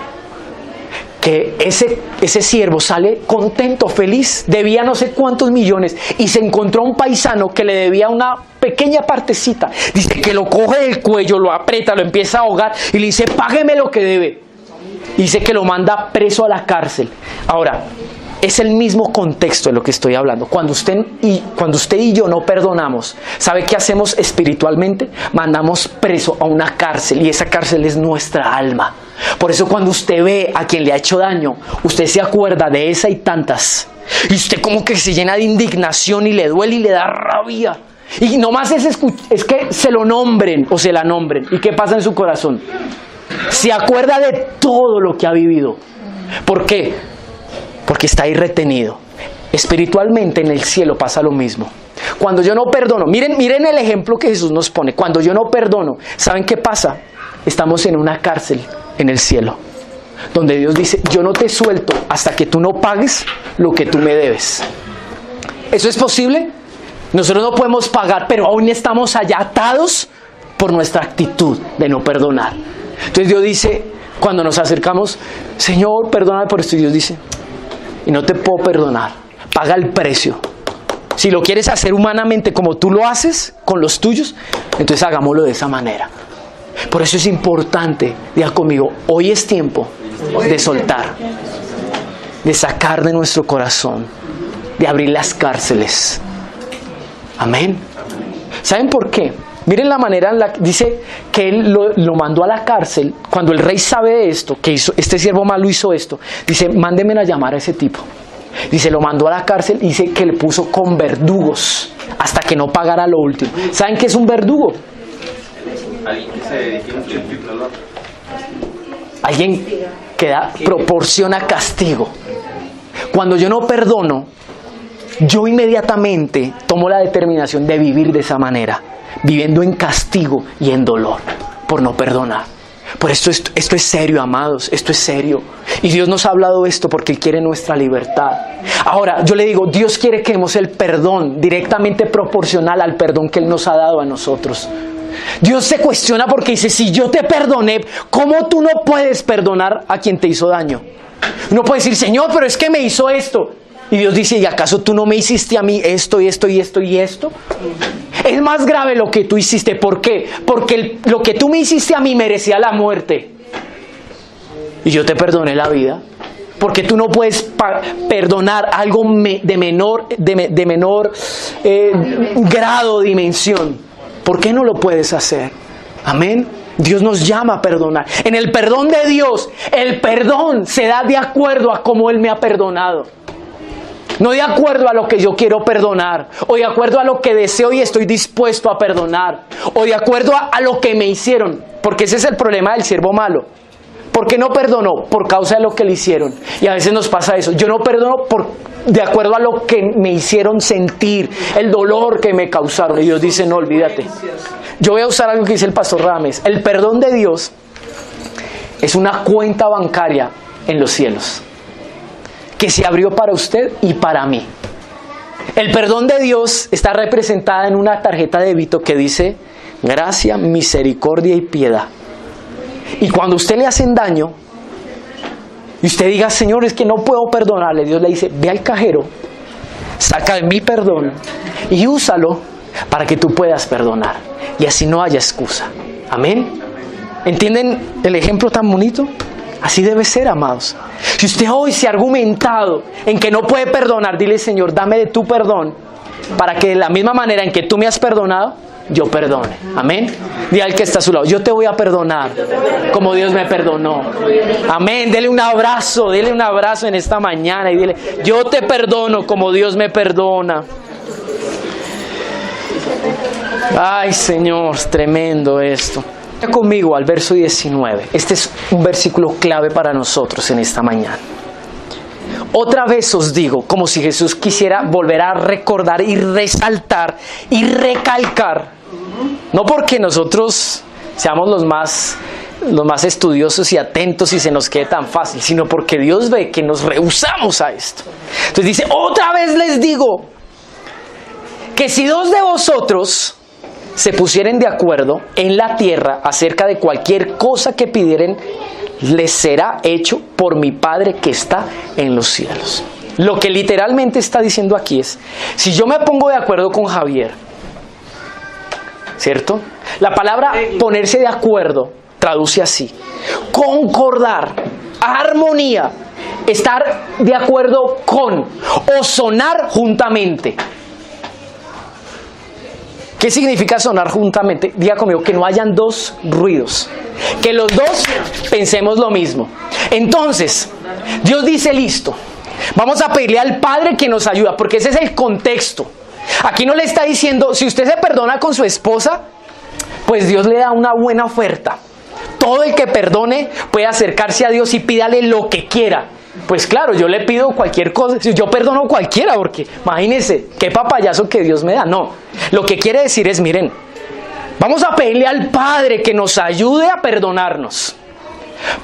que ese siervo sale contento, feliz, debía no sé cuántos millones y se encontró a un paisano que le debía una pequeña partecita. Dice que lo coge del cuello, lo aprieta, lo empieza a ahogar y le dice, págueme lo que debe. Y dice que lo manda preso a la cárcel. Ahora, es el mismo contexto de lo que estoy hablando. Cuando usted y yo no perdonamos, ¿sabe qué hacemos espiritualmente? Mandamos preso a una cárcel y esa cárcel es nuestra alma. Por eso cuando usted ve a quien le ha hecho daño, usted se acuerda de esa y tantas. Y usted como que se llena de indignación y le duele y le da rabia. Y nomás es que se lo nombren o se la nombren. ¿Y qué pasa en su corazón? Se acuerda de todo lo que ha vivido. ¿Por qué? Porque está ahí retenido. Espiritualmente en el cielo pasa lo mismo. Cuando yo no perdono, miren el ejemplo que Jesús nos pone. Cuando yo no perdono, ¿saben qué pasa? Estamos en una cárcel en el cielo, donde Dios dice, yo no te suelto hasta que tú no pagues lo que tú me debes. ¿Eso es posible? Nosotros no podemos pagar, pero aún estamos allá atados por nuestra actitud de no perdonar. Entonces Dios dice, cuando nos acercamos, Señor, perdóname por esto, y Dios dice, y no te puedo perdonar, paga el precio. Si lo quieres hacer humanamente como tú lo haces con los tuyos, entonces hagámoslo de esa manera. Por eso es importante, diga conmigo, hoy es tiempo de soltar, de sacar de nuestro corazón, de abrir las cárceles. Amén. ¿Saben por qué? Miren la manera en la que dice que él lo mandó a la cárcel. Cuando el rey sabe de esto, que este siervo malo hizo esto, dice, mándenme a llamar a ese tipo. Dice, lo mandó a la cárcel y dice que le puso con verdugos hasta que no pagara lo último. ¿Saben qué es un verdugo? Alguien que se dedique a un Alguien que proporciona castigo. Cuando yo no perdono, yo inmediatamente tomo la determinación de vivir de esa manera, viviendo en castigo y en dolor por no perdonar. Por esto es serio, amados, esto es serio. Y Dios nos ha hablado esto porque Él quiere nuestra libertad. Ahora, yo le digo, Dios quiere que demos el perdón directamente proporcional al perdón que Él nos ha dado a nosotros. Dios se cuestiona porque dice, si yo te perdoné, ¿cómo tú no puedes perdonar a quien te hizo daño? Uno puede decir, Señor, pero es que me hizo esto. Y Dios dice, ¿y acaso tú no me hiciste a mí esto y esto y esto y esto? Es más grave lo que tú hiciste. ¿Por qué? Porque lo que tú me hiciste a mí merecía la muerte. Y yo te perdoné la vida. Porque tú no puedes perdonar algo de menor grado, dimensión. ¿Por qué no lo puedes hacer? Amén. Dios nos llama a perdonar. En el perdón de Dios, el perdón se da de acuerdo a cómo Él me ha perdonado. No de acuerdo a lo que yo quiero perdonar, o de acuerdo a lo que deseo y estoy dispuesto a perdonar, o de acuerdo a lo que me hicieron, porque ese es el problema del siervo malo. ¿Por qué no perdonó? Por causa de lo que le hicieron. Y a veces nos pasa eso. Yo no perdono de acuerdo a lo que me hicieron sentir, el dolor que me causaron. Y Dios dice, no, olvídate. Yo voy a usar algo que dice el pastor Rames. El perdón de Dios es una cuenta bancaria en los cielos, que se abrió para usted y para mí. El perdón de Dios está representada en una tarjeta de débito que dice gracia, misericordia y piedad. Y cuando a usted le hacen daño y usted diga, Señor, es que no puedo perdonarle, Dios le dice, ve al cajero, saca de mi perdón y úsalo para que tú puedas perdonar. Y así no haya excusa. Amén. ¿Entienden el ejemplo tan bonito? Así debe ser, amados. Si usted hoy se ha argumentado en que no puede perdonar, dile, Señor, dame de tu perdón, para que de la misma manera en que tú me has perdonado, yo perdone. Amén. Dile al que está a su lado, yo te voy a perdonar como Dios me perdonó. Amén. Dele un abrazo en esta mañana y dile, yo te perdono como Dios me perdona. Ay, Señor, tremendo esto. Vaya conmigo al verso 19. Este es un versículo clave para nosotros en esta mañana. Otra vez os digo, como si Jesús quisiera volver a recordar y resaltar y recalcar, no porque nosotros seamos los más estudiosos y atentos y se nos quede tan fácil, sino porque Dios ve que nos rehusamos a esto. Entonces dice, otra vez les digo, que si dos de vosotros se pusieren de acuerdo en la tierra acerca de cualquier cosa que pidieren, les será hecho por mi Padre que está en los cielos. Lo que literalmente está diciendo aquí es, si yo me pongo de acuerdo con Javier, ¿cierto? La palabra ponerse de acuerdo traduce así: concordar, armonía, estar de acuerdo con o sonar juntamente. ¿Qué significa sonar juntamente? Diga conmigo, que no hayan dos ruidos, que los dos pensemos lo mismo. Entonces, Dios dice, listo, vamos a pedirle al Padre que nos ayuda, porque ese es el contexto. Aquí no le está diciendo, si usted se perdona con su esposa, pues Dios le da una buena oferta. Todo el que perdone puede acercarse a Dios y pídale lo que quiera. Pues claro, yo le pido cualquier cosa, yo perdono a cualquiera, porque imagínense, qué papayazo que Dios me da. No, lo que quiere decir es, miren, vamos a pedirle al Padre que nos ayude a perdonarnos.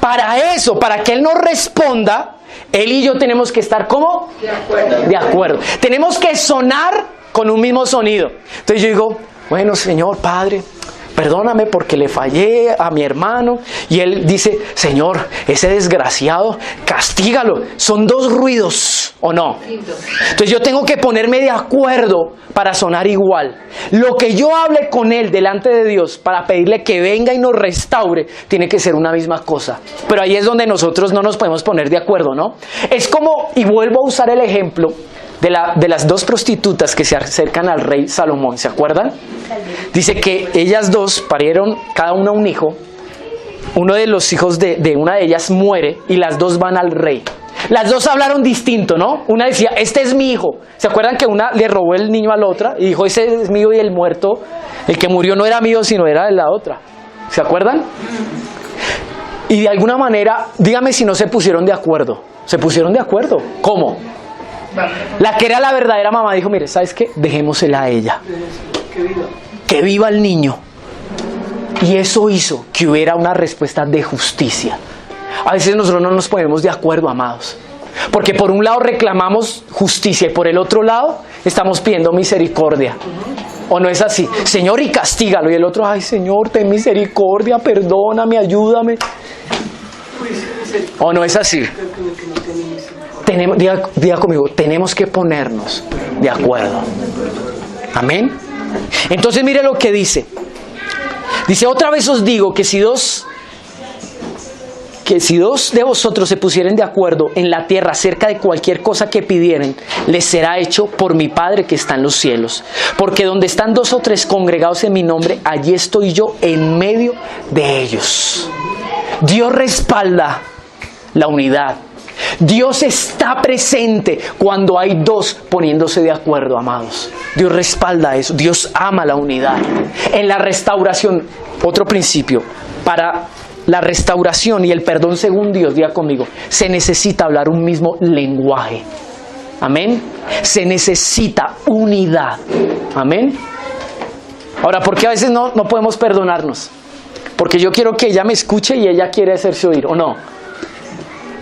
Para eso, para que Él nos responda, Él y yo tenemos que estar ¿cómo? De acuerdo. Tenemos que sonar con un mismo sonido. Entonces yo digo, bueno, Señor, Padre, perdóname porque le fallé a mi hermano. Y él dice, Señor, ese desgraciado, castígalo. Son dos ruidos, ¿o no? Entonces yo tengo que ponerme de acuerdo para sonar igual. Lo que yo hable con él delante de Dios para pedirle que venga y nos restaure, tiene que ser una misma cosa. Pero ahí es donde nosotros no nos podemos poner de acuerdo, ¿no? Es como, y vuelvo a usar el ejemplo de las dos prostitutas que se acercan al rey Salomón, ¿se acuerdan? Dice que ellas dos parieron cada una un hijo. Uno de los hijos de una de ellas muere y las dos van al rey. Las dos hablaron distinto, ¿no? Una decía, este es mi hijo. ¿Se acuerdan que una le robó el niño a la otra? Y dijo, ese es mío, y el muerto, el que murió no era mío, sino era de la otra. ¿Se acuerdan? Y de alguna manera, dígame si no se pusieron de acuerdo. ¿Se pusieron de acuerdo? ¿Cómo? La que era la verdadera mamá dijo, mire, ¿sabes qué? Dejémosela a ella. Que viva el niño. Y eso hizo que hubiera una respuesta de justicia. A veces nosotros no nos ponemos de acuerdo, amados, porque por un lado reclamamos justicia y por el otro lado estamos pidiendo misericordia. ¿O no es así? Señor, y castígalo. Y el otro, ay, Señor, ten misericordia, perdóname, ayúdame. ¿O no es así? Diga conmigo, tenemos que ponernos de acuerdo. Amén. Entonces mire lo que dice. Dice, otra vez os digo que si dos de vosotros se pusieren de acuerdo en la tierra acerca de cualquier cosa que pidieren, les será hecho por mi Padre que está en los cielos. Porque donde están dos o tres congregados en mi nombre, allí estoy yo en medio de ellos. Dios respalda la unidad. Dios está presente cuando hay dos poniéndose de acuerdo, amados. Dios respalda eso. Dios ama la unidad. En la restauración, otro principio, para la restauración y el perdón según Dios, diga conmigo, se necesita hablar un mismo lenguaje. Amén. Se necesita unidad. Amén. Ahora, ¿por qué a veces no podemos perdonarnos? Porque yo quiero que ella me escuche y ella quiere hacerse oír, ¿o no?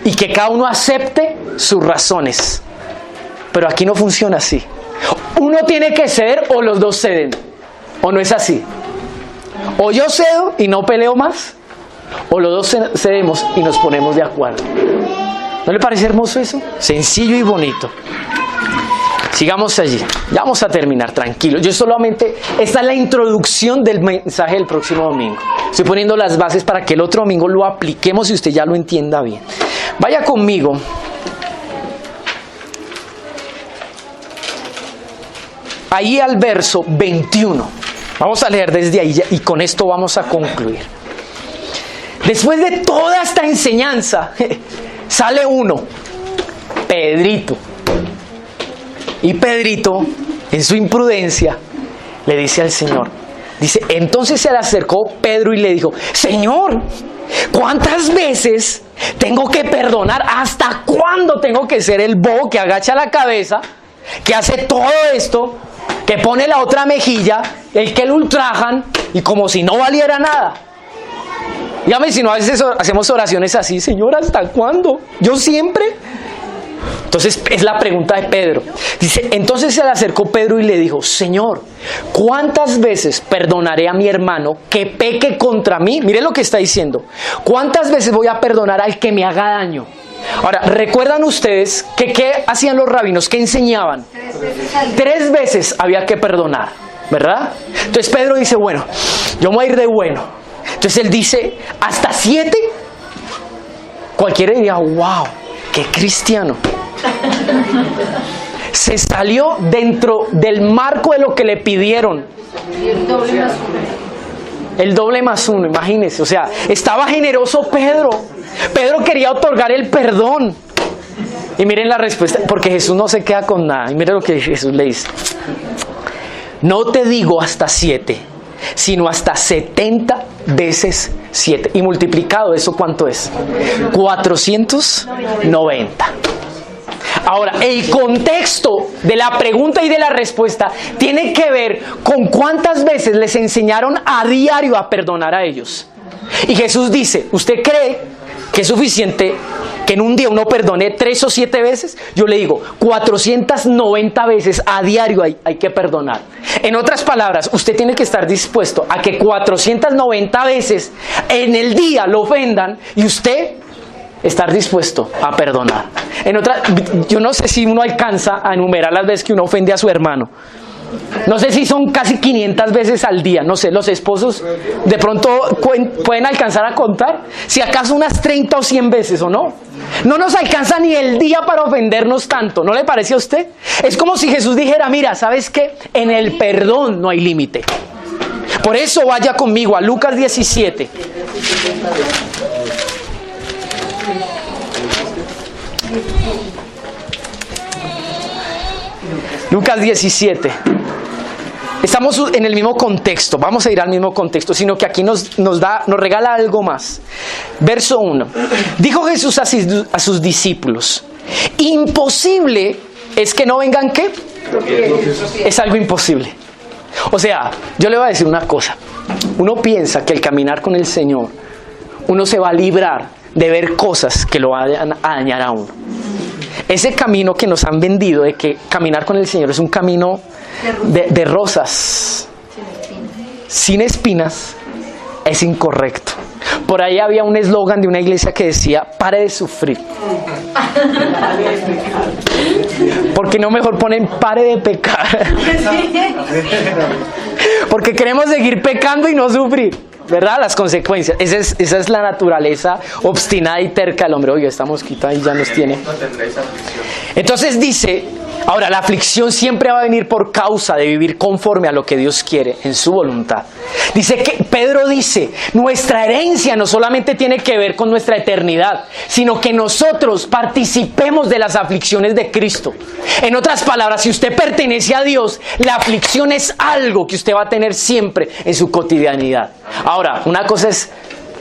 Y que cada uno acepte sus razones. Pero aquí no funciona así. Uno tiene que ceder o los dos ceden. ¿O no es así? O yo cedo y no peleo más, o los dos cedemos y nos ponemos de acuerdo. ¿No le parece hermoso eso? Sencillo y bonito. Sigamos allí. Ya vamos a terminar, tranquilo. Yo solamente, esta es la introducción del mensaje del próximo domingo. Estoy poniendo las bases para que el otro domingo lo apliquemos y usted ya lo entienda bien. Vaya conmigo. Ahí al verso 21. Vamos a leer desde ahí y con esto vamos a concluir. Después de toda esta enseñanza, sale uno, Pedrito. Y Pedrito, en su imprudencia, le dice al Señor, dice, entonces se le acercó Pedro y le dijo, Señor, ¿cuántas veces tengo que perdonar? ¿Hasta cuándo tengo que ser el bobo que agacha la cabeza, que hace todo esto, que pone la otra mejilla, el que lo ultrajan y como si no valiera nada? Dígame si no a veces hacemos oraciones así, Señor, ¿hasta cuándo? Yo siempre. Entonces es la pregunta de Pedro. Dice, entonces se le acercó Pedro y le dijo, Señor, ¿cuántas veces perdonaré a mi hermano que peque contra mí? Mire lo que está diciendo. ¿Cuántas veces voy a perdonar al que me haga daño? Ahora, ¿recuerdan ustedes que qué hacían los rabinos? ¿Qué enseñaban? 3 veces había que perdonar, ¿verdad? Entonces Pedro dice, bueno, yo me voy a ir de bueno. Entonces él dice, ¿hasta 7? Cualquiera diría, wow, qué cristiano. Se salió dentro del marco de lo que le pidieron. El doble más uno, imagínense. O sea, estaba generoso Pedro. Pedro quería otorgar el perdón. Y miren la respuesta, porque Jesús no se queda con nada. Y miren lo que Jesús le dice. No te digo hasta 7, sino hasta 70 veces 7. Y multiplicado, ¿eso cuánto es? 490. Ahora, el contexto de la pregunta y de la respuesta tiene que ver con cuántas veces les enseñaron a diario a perdonar a ellos. Y Jesús dice, ¿usted cree que es suficiente que en un día uno perdone 3 o 7 veces? Yo le digo, 490 veces a diario hay que perdonar. En otras palabras, usted tiene que estar dispuesto a que 490 veces en el día lo ofendan y usted estar dispuesto a perdonar. Yo no sé si uno alcanza a enumerar las veces que uno ofende a su hermano. No sé si son casi 500 veces al día. No sé, los esposos de pronto pueden alcanzar a contar. Si acaso unas 30 o 100 veces, ¿o no? No nos alcanza ni el día para ofendernos tanto. ¿No le parece a usted? Es como si Jesús dijera, mira, ¿sabes qué? En el perdón no hay límite. Por eso vaya conmigo a Lucas 17. Lucas 17. Estamos en el mismo contexto, vamos a ir al mismo contexto, sino que aquí nos regala algo más. Verso 1. Dijo Jesús a sus discípulos, imposible es que no vengan, ¿qué? Es algo imposible. O sea, yo le voy a decir una cosa. Uno piensa que el caminar con el Señor, uno se va a librar de ver cosas que lo vayan a dañar a uno. Ese camino que nos han vendido de que caminar con el Señor es un camino de rosas, sin espinas, es incorrecto. Por ahí había un eslogan de una iglesia que decía, pare de sufrir. Porque no mejor ponen pare de pecar. Porque queremos seguir pecando y no sufrir, ¿verdad? Las consecuencias. Esa es la naturaleza obstinada y terca del hombre. Oye, esta mosquita ahí ya nos tiene. Entonces dice, Ahora, la aflicción siempre va a venir por causa de vivir conforme a lo que Dios quiere, en su voluntad. Pedro dice, nuestra herencia no solamente tiene que ver con nuestra eternidad, sino que nosotros participemos de las aflicciones de Cristo. En otras palabras, si usted pertenece a Dios, la aflicción es algo que usted va a tener siempre en su cotidianidad. Ahora, una cosa es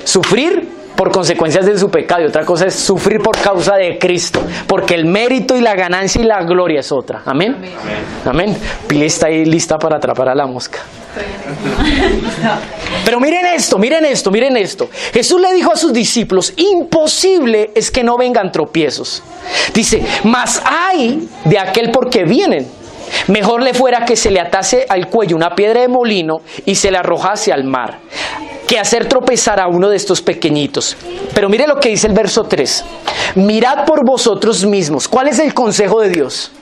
sufrir por consecuencias de su pecado y otra cosa es sufrir por causa de Cristo, porque el mérito y la ganancia y la gloria es otra. Amén. Amén. Pili está ahí lista para atrapar a la mosca. Pero miren esto, miren esto, miren esto. Jesús le dijo a sus discípulos, imposible es que no vengan tropiezos. Dice, mas hay de aquel por que vienen. Mejor le fuera que se le atase al cuello una piedra de molino y se le arrojase al mar, que hacer tropezar a uno de estos pequeñitos. Pero mire lo que dice el verso 3. Mirad por vosotros mismos. ¿Cuál es el consejo de Dios?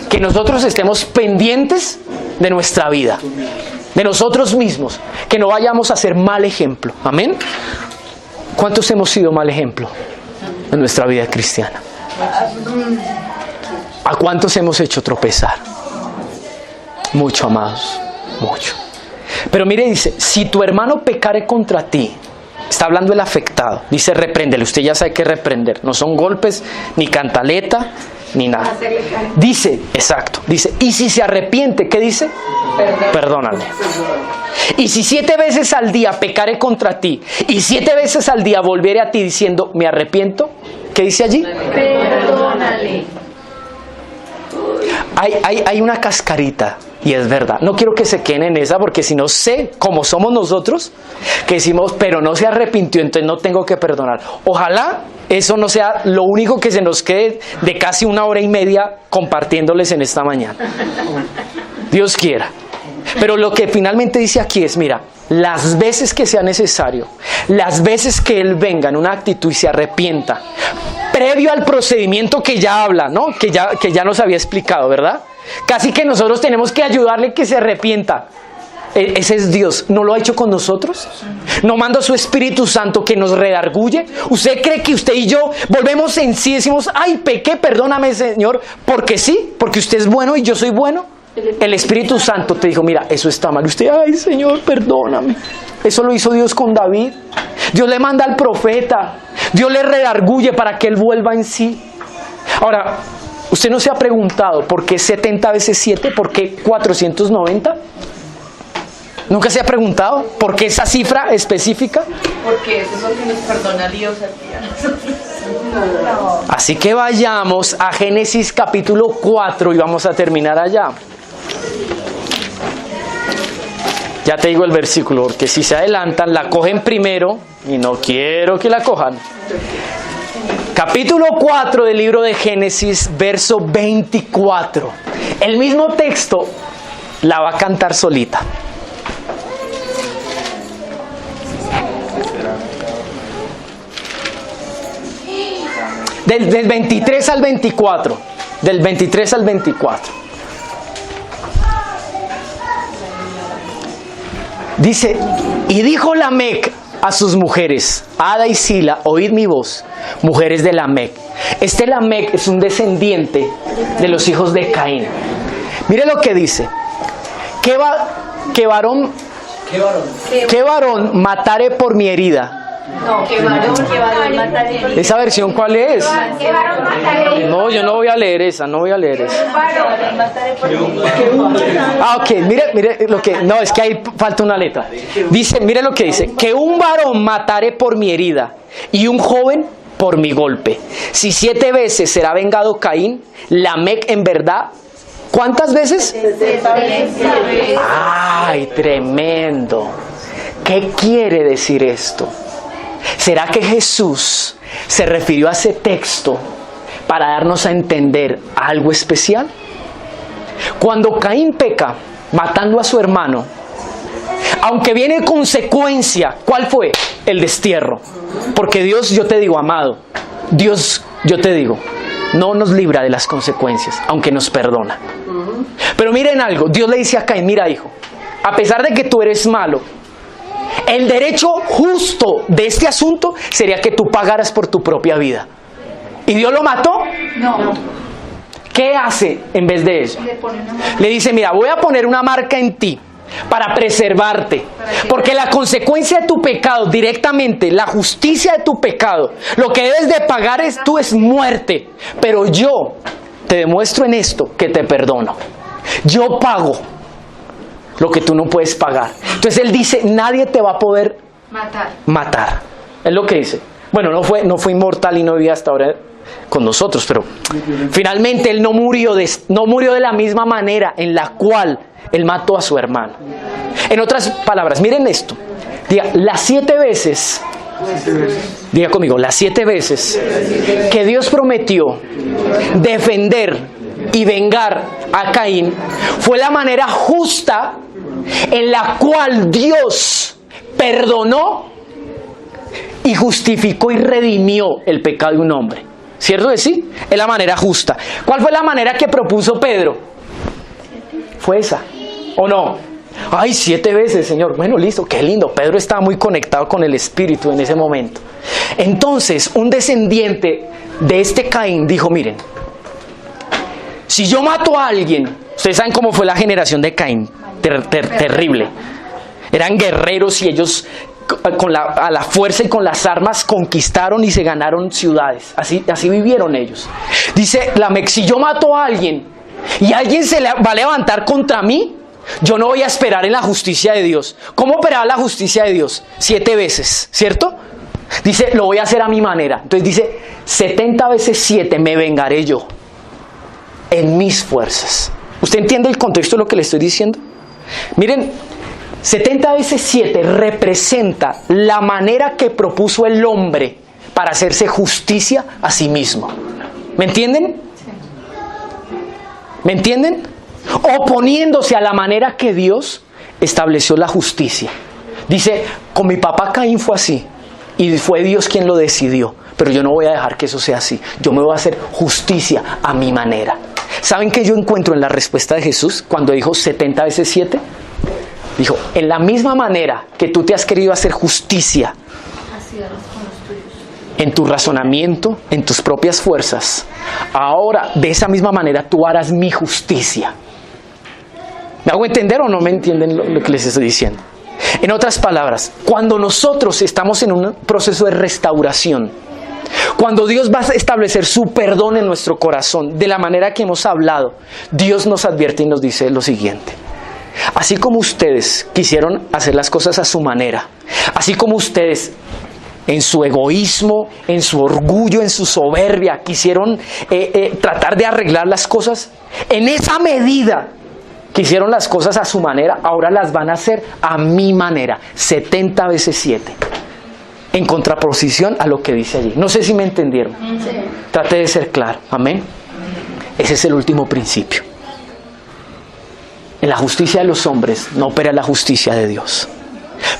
Que nosotros estemos pendientes de nuestra vida, de nosotros mismos, que no vayamos a ser mal ejemplo. Amén. ¿Cuántos hemos sido mal ejemplo en nuestra vida cristiana? ¿A cuántos hemos hecho tropezar? Mucho, amados, mucho. Pero mire, dice, si tu hermano pecare contra ti, está hablando el afectado, dice repréndele. Usted ya sabe qué reprender, no son golpes, ni cantaleta, ni nada. Dice, exacto, dice, y si se arrepiente, ¿qué dice? Perdónale. Y si 7 veces al día pecare contra ti, y 7 veces al día volviere a ti diciendo, me arrepiento, ¿qué dice allí? Perdónale. Hay una cascarita. Y es verdad, no quiero que se queden en esa, porque si no sé cómo somos nosotros, que decimos, pero no se arrepintió, entonces no tengo que perdonar. Ojalá eso no sea lo único que se nos quede de casi 1 hora y media compartiéndoles en esta mañana. Dios quiera. Pero lo que finalmente dice aquí es, mira, las veces que sea necesario, las veces que Él venga en una actitud y se arrepienta, previo al procedimiento que ya habla, ¿no? Que ya nos había explicado, ¿verdad? Casi que nosotros tenemos que ayudarle que se arrepienta. Ese es Dios. ¿No lo ha hecho con nosotros? ¿No manda su Espíritu Santo que nos redarguye? ¿Usted cree que usted y yo volvemos en sí y decimos, ay, pequé, perdóname, Señor, porque sí, porque usted es bueno y yo soy bueno? El Espíritu Santo te dijo, mira, eso está mal. Usted, ay, Señor, perdóname. Eso lo hizo Dios con David. Dios le manda al profeta. Dios le redarguye para que él vuelva en sí. Ahora, ¿usted no se ha preguntado por qué 70 veces 7? ¿Por qué 490? ¿Nunca se ha preguntado por qué esa cifra específica? Porque eso es lo que nos perdona Dios a ti, a nosotros. Así que vayamos a Génesis capítulo 4 y vamos a terminar allá. Ya te digo el versículo, porque si se adelantan, la cogen primero y no quiero que la cojan. Capítulo 4 del libro de Génesis, verso 24. El mismo texto la va a cantar solita. Del 23 al 24. Del 23 al 24. Dice, y dijo Lamec a sus mujeres, Ada y Sila, oíd mi voz, mujeres de Lamec. Este Lamec es un descendiente de los hijos de Caín. Mire lo que dice. ¿Qué varón matare por mi herida? No, que varón mataré. ¿Esa versión cuál es? Que varón mataré. No, yo no voy a leer esa, no voy a leer esa. Varón mataré por mí. Ah, ok, mire lo que... No, es que ahí falta una letra. Dice, mire lo que dice. Que un varón matare por mi herida y un joven por mi golpe. Si 7 veces será vengado Caín, Lamec en verdad... ¿Cuántas veces? 70 veces. ¡Ay, tremendo! ¿Qué quiere decir esto? ¿Será que Jesús se refirió a ese texto para darnos a entender algo especial? Cuando Caín peca, matando a su hermano, aunque viene consecuencia, ¿cuál fue? El destierro. Porque Dios, yo te digo, amado, Dios, yo te digo, no nos libra de las consecuencias, aunque nos perdona. Pero miren algo, Dios le dice a Caín, mira hijo, a pesar de que tú eres malo, el derecho justo de este asunto sería que tú pagaras por tu propia vida. ¿Y Dios lo mató? No. ¿qué hace en vez de eso? Le pone una mano. Le dice, mira, voy a poner una marca en ti para preservarte, porque la consecuencia de tu pecado directamente, la justicia de tu pecado, lo que debes de pagar es muerte, pero yo te demuestro en esto que te perdono. Yo pago lo que tú no puedes pagar. Entonces él dice, nadie te va a poder matar. Es lo que dice. Bueno, no fue inmortal y no vivía hasta ahora con nosotros, pero finalmente él no murió de la misma manera en la cual él mató a su hermano. En otras palabras, miren esto. Diga, las 7 veces, diga conmigo, las 7 veces que Dios prometió defender y vengar a Caín, fue la manera justa en la cual Dios perdonó y justificó y redimió el pecado de un hombre. ¿Cierto que sí? Es la manera justa. ¿Cuál fue la manera que propuso Pedro? Fue esa, ¿o no? Ay, 7 veces, Señor. Bueno, listo, qué lindo. Pedro estaba muy conectado con el Espíritu en ese momento. Entonces, un descendiente de este Caín dijo, miren, si yo mato a alguien, ustedes saben cómo fue la generación de Caín, terrible. Eran guerreros y ellos a la fuerza y con las armas conquistaron y se ganaron ciudades. Así vivieron ellos. Dice Lamec, si yo mato a alguien y alguien va a levantar contra mí, yo no voy a esperar en la justicia de Dios. ¿Cómo operaba la justicia de Dios? 7 veces, ¿cierto? Dice, lo voy a hacer a mi manera. Entonces dice, 70 veces 7 me vengaré yo en mis fuerzas. ¿Usted entiende el contexto de lo que le estoy diciendo? Miren, 70 veces 7 representa la manera que propuso el hombre para hacerse justicia a sí mismo. ¿Me entienden? ¿Me entienden? Oponiéndose a la manera que Dios estableció la justicia. Dice, con mi papá Caín fue así y fue Dios quien lo decidió, pero yo no voy a dejar que eso sea así. Yo me voy a hacer justicia a mi manera. ¿Saben qué yo encuentro en la respuesta de Jesús cuando dijo 70 veces 7? Dijo, en la misma manera que tú te has querido hacer justicia en tu razonamiento, en tus propias fuerzas, ahora de esa misma manera tú harás mi justicia. ¿Me hago entender o no me entienden lo que les estoy diciendo? En otras palabras, cuando nosotros estamos en un proceso de restauración, cuando Dios va a establecer su perdón en nuestro corazón, de la manera que hemos hablado, Dios nos advierte y nos dice lo siguiente. Así como ustedes quisieron hacer las cosas a su manera, así como ustedes en su egoísmo, en su orgullo, en su soberbia, quisieron tratar de arreglar las cosas, en esa medida que hicieron las cosas a su manera, ahora las van a hacer a mi manera, 70 veces 7. En contraposición a lo que dice allí. No sé si me entendieron. Sí. Trate de ser claro. Amén. Ese es el último principio. En la justicia de los hombres no opera la justicia de Dios.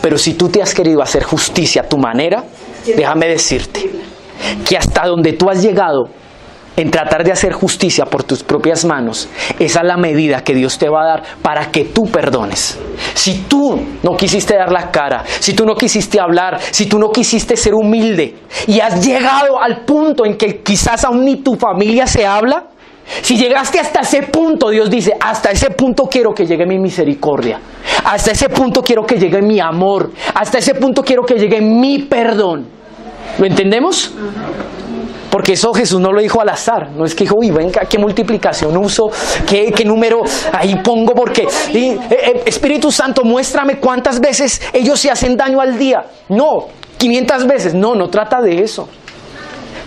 Pero si tú te has querido hacer justicia a tu manera, déjame decirte que hasta donde tú has llegado en tratar de hacer justicia por tus propias manos, esa es la medida que Dios te va a dar para que tú perdones. Si tú no quisiste dar la cara, si tú no quisiste hablar, si tú no quisiste ser humilde y has llegado al punto en que quizás aún ni tu familia se habla, si llegaste hasta ese punto, Dios dice, hasta ese punto quiero que llegue mi misericordia, hasta ese punto quiero que llegue mi amor, hasta ese punto quiero que llegue mi perdón. ¿Lo entendemos? Porque eso Jesús no lo dijo al azar, no es que dijo, uy, venga, qué multiplicación uso, qué número ahí pongo, porque Espíritu Santo, muéstrame cuántas veces ellos se hacen daño al día. No, 500 veces, no trata de eso.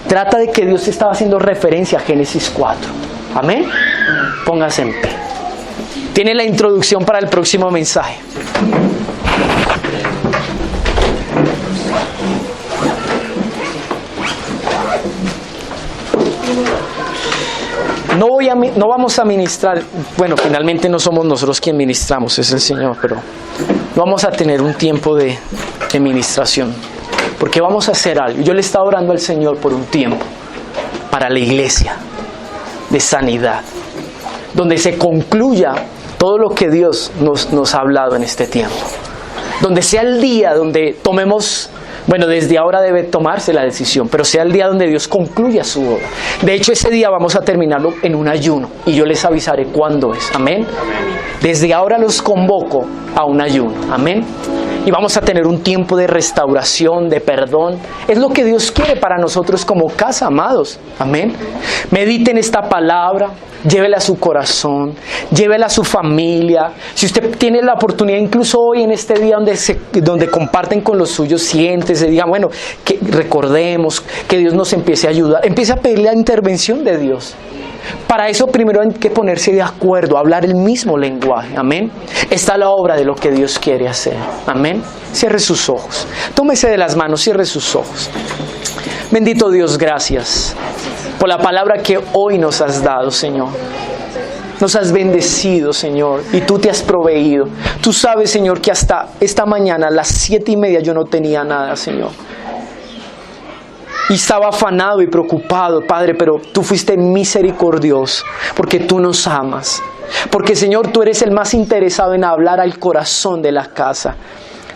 Trata de que Dios estaba haciendo referencia a Génesis 4. Amén. Póngase en pie. Tiene la introducción para el próximo mensaje. No vamos a ministrar, bueno, finalmente no somos nosotros quien ministramos, es el Señor, pero no vamos a tener un tiempo de ministración, porque vamos a hacer algo. Yo le estaba orando al Señor por un tiempo, para la iglesia, de sanidad, donde se concluya todo lo que Dios nos ha hablado en este tiempo, donde sea el día donde tomemos Bueno, desde ahora debe tomarse la decisión, pero sea el día donde Dios concluya su obra. De hecho, ese día vamos a terminarlo en un ayuno y yo les avisaré cuándo es. Amén. Desde ahora los convoco a un ayuno. Amén. Y vamos a tener un tiempo de restauración, de perdón. Es lo que Dios quiere para nosotros como casa, amados. Amén. Mediten esta palabra. Llévela a su corazón, llévela a su familia. Si usted tiene la oportunidad, incluso hoy en este día donde comparten con los suyos, siéntese, digan, bueno, que recordemos que Dios nos empiece a ayudar. Empiece a pedir la intervención de Dios. Para eso primero hay que ponerse de acuerdo, hablar el mismo lenguaje. Amén. Está la obra de lo que Dios quiere hacer. Amén. Cierre sus ojos. Tómese de las manos, cierre sus ojos. Bendito Dios, gracias por la palabra que hoy nos has dado, Señor. Nos has bendecido, Señor, y Tú te has proveído. Tú sabes, Señor, que hasta esta mañana a las 7:30 yo no tenía nada, Señor. Y estaba afanado y preocupado, Padre, pero Tú fuiste misericordioso, porque Tú nos amas. Porque, Señor, Tú eres el más interesado en hablar al corazón de la casa.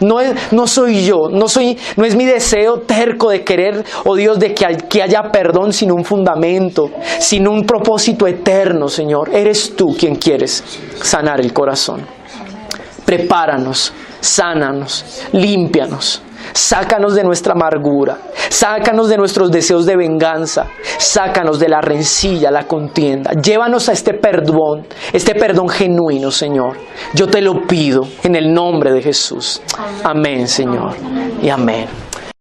No soy yo, no es mi deseo terco de querer, oh Dios, de que haya perdón sin un fundamento, sin un propósito eterno, Señor. Eres Tú quien quieres sanar el corazón. Prepáranos, sánanos, límpianos. Sácanos de nuestra amargura, sácanos de nuestros deseos de venganza, sácanos de la rencilla, la contienda. Llévanos a este perdón genuino, Señor. Yo te lo pido en el nombre de Jesús. Amén, Señor, y amén.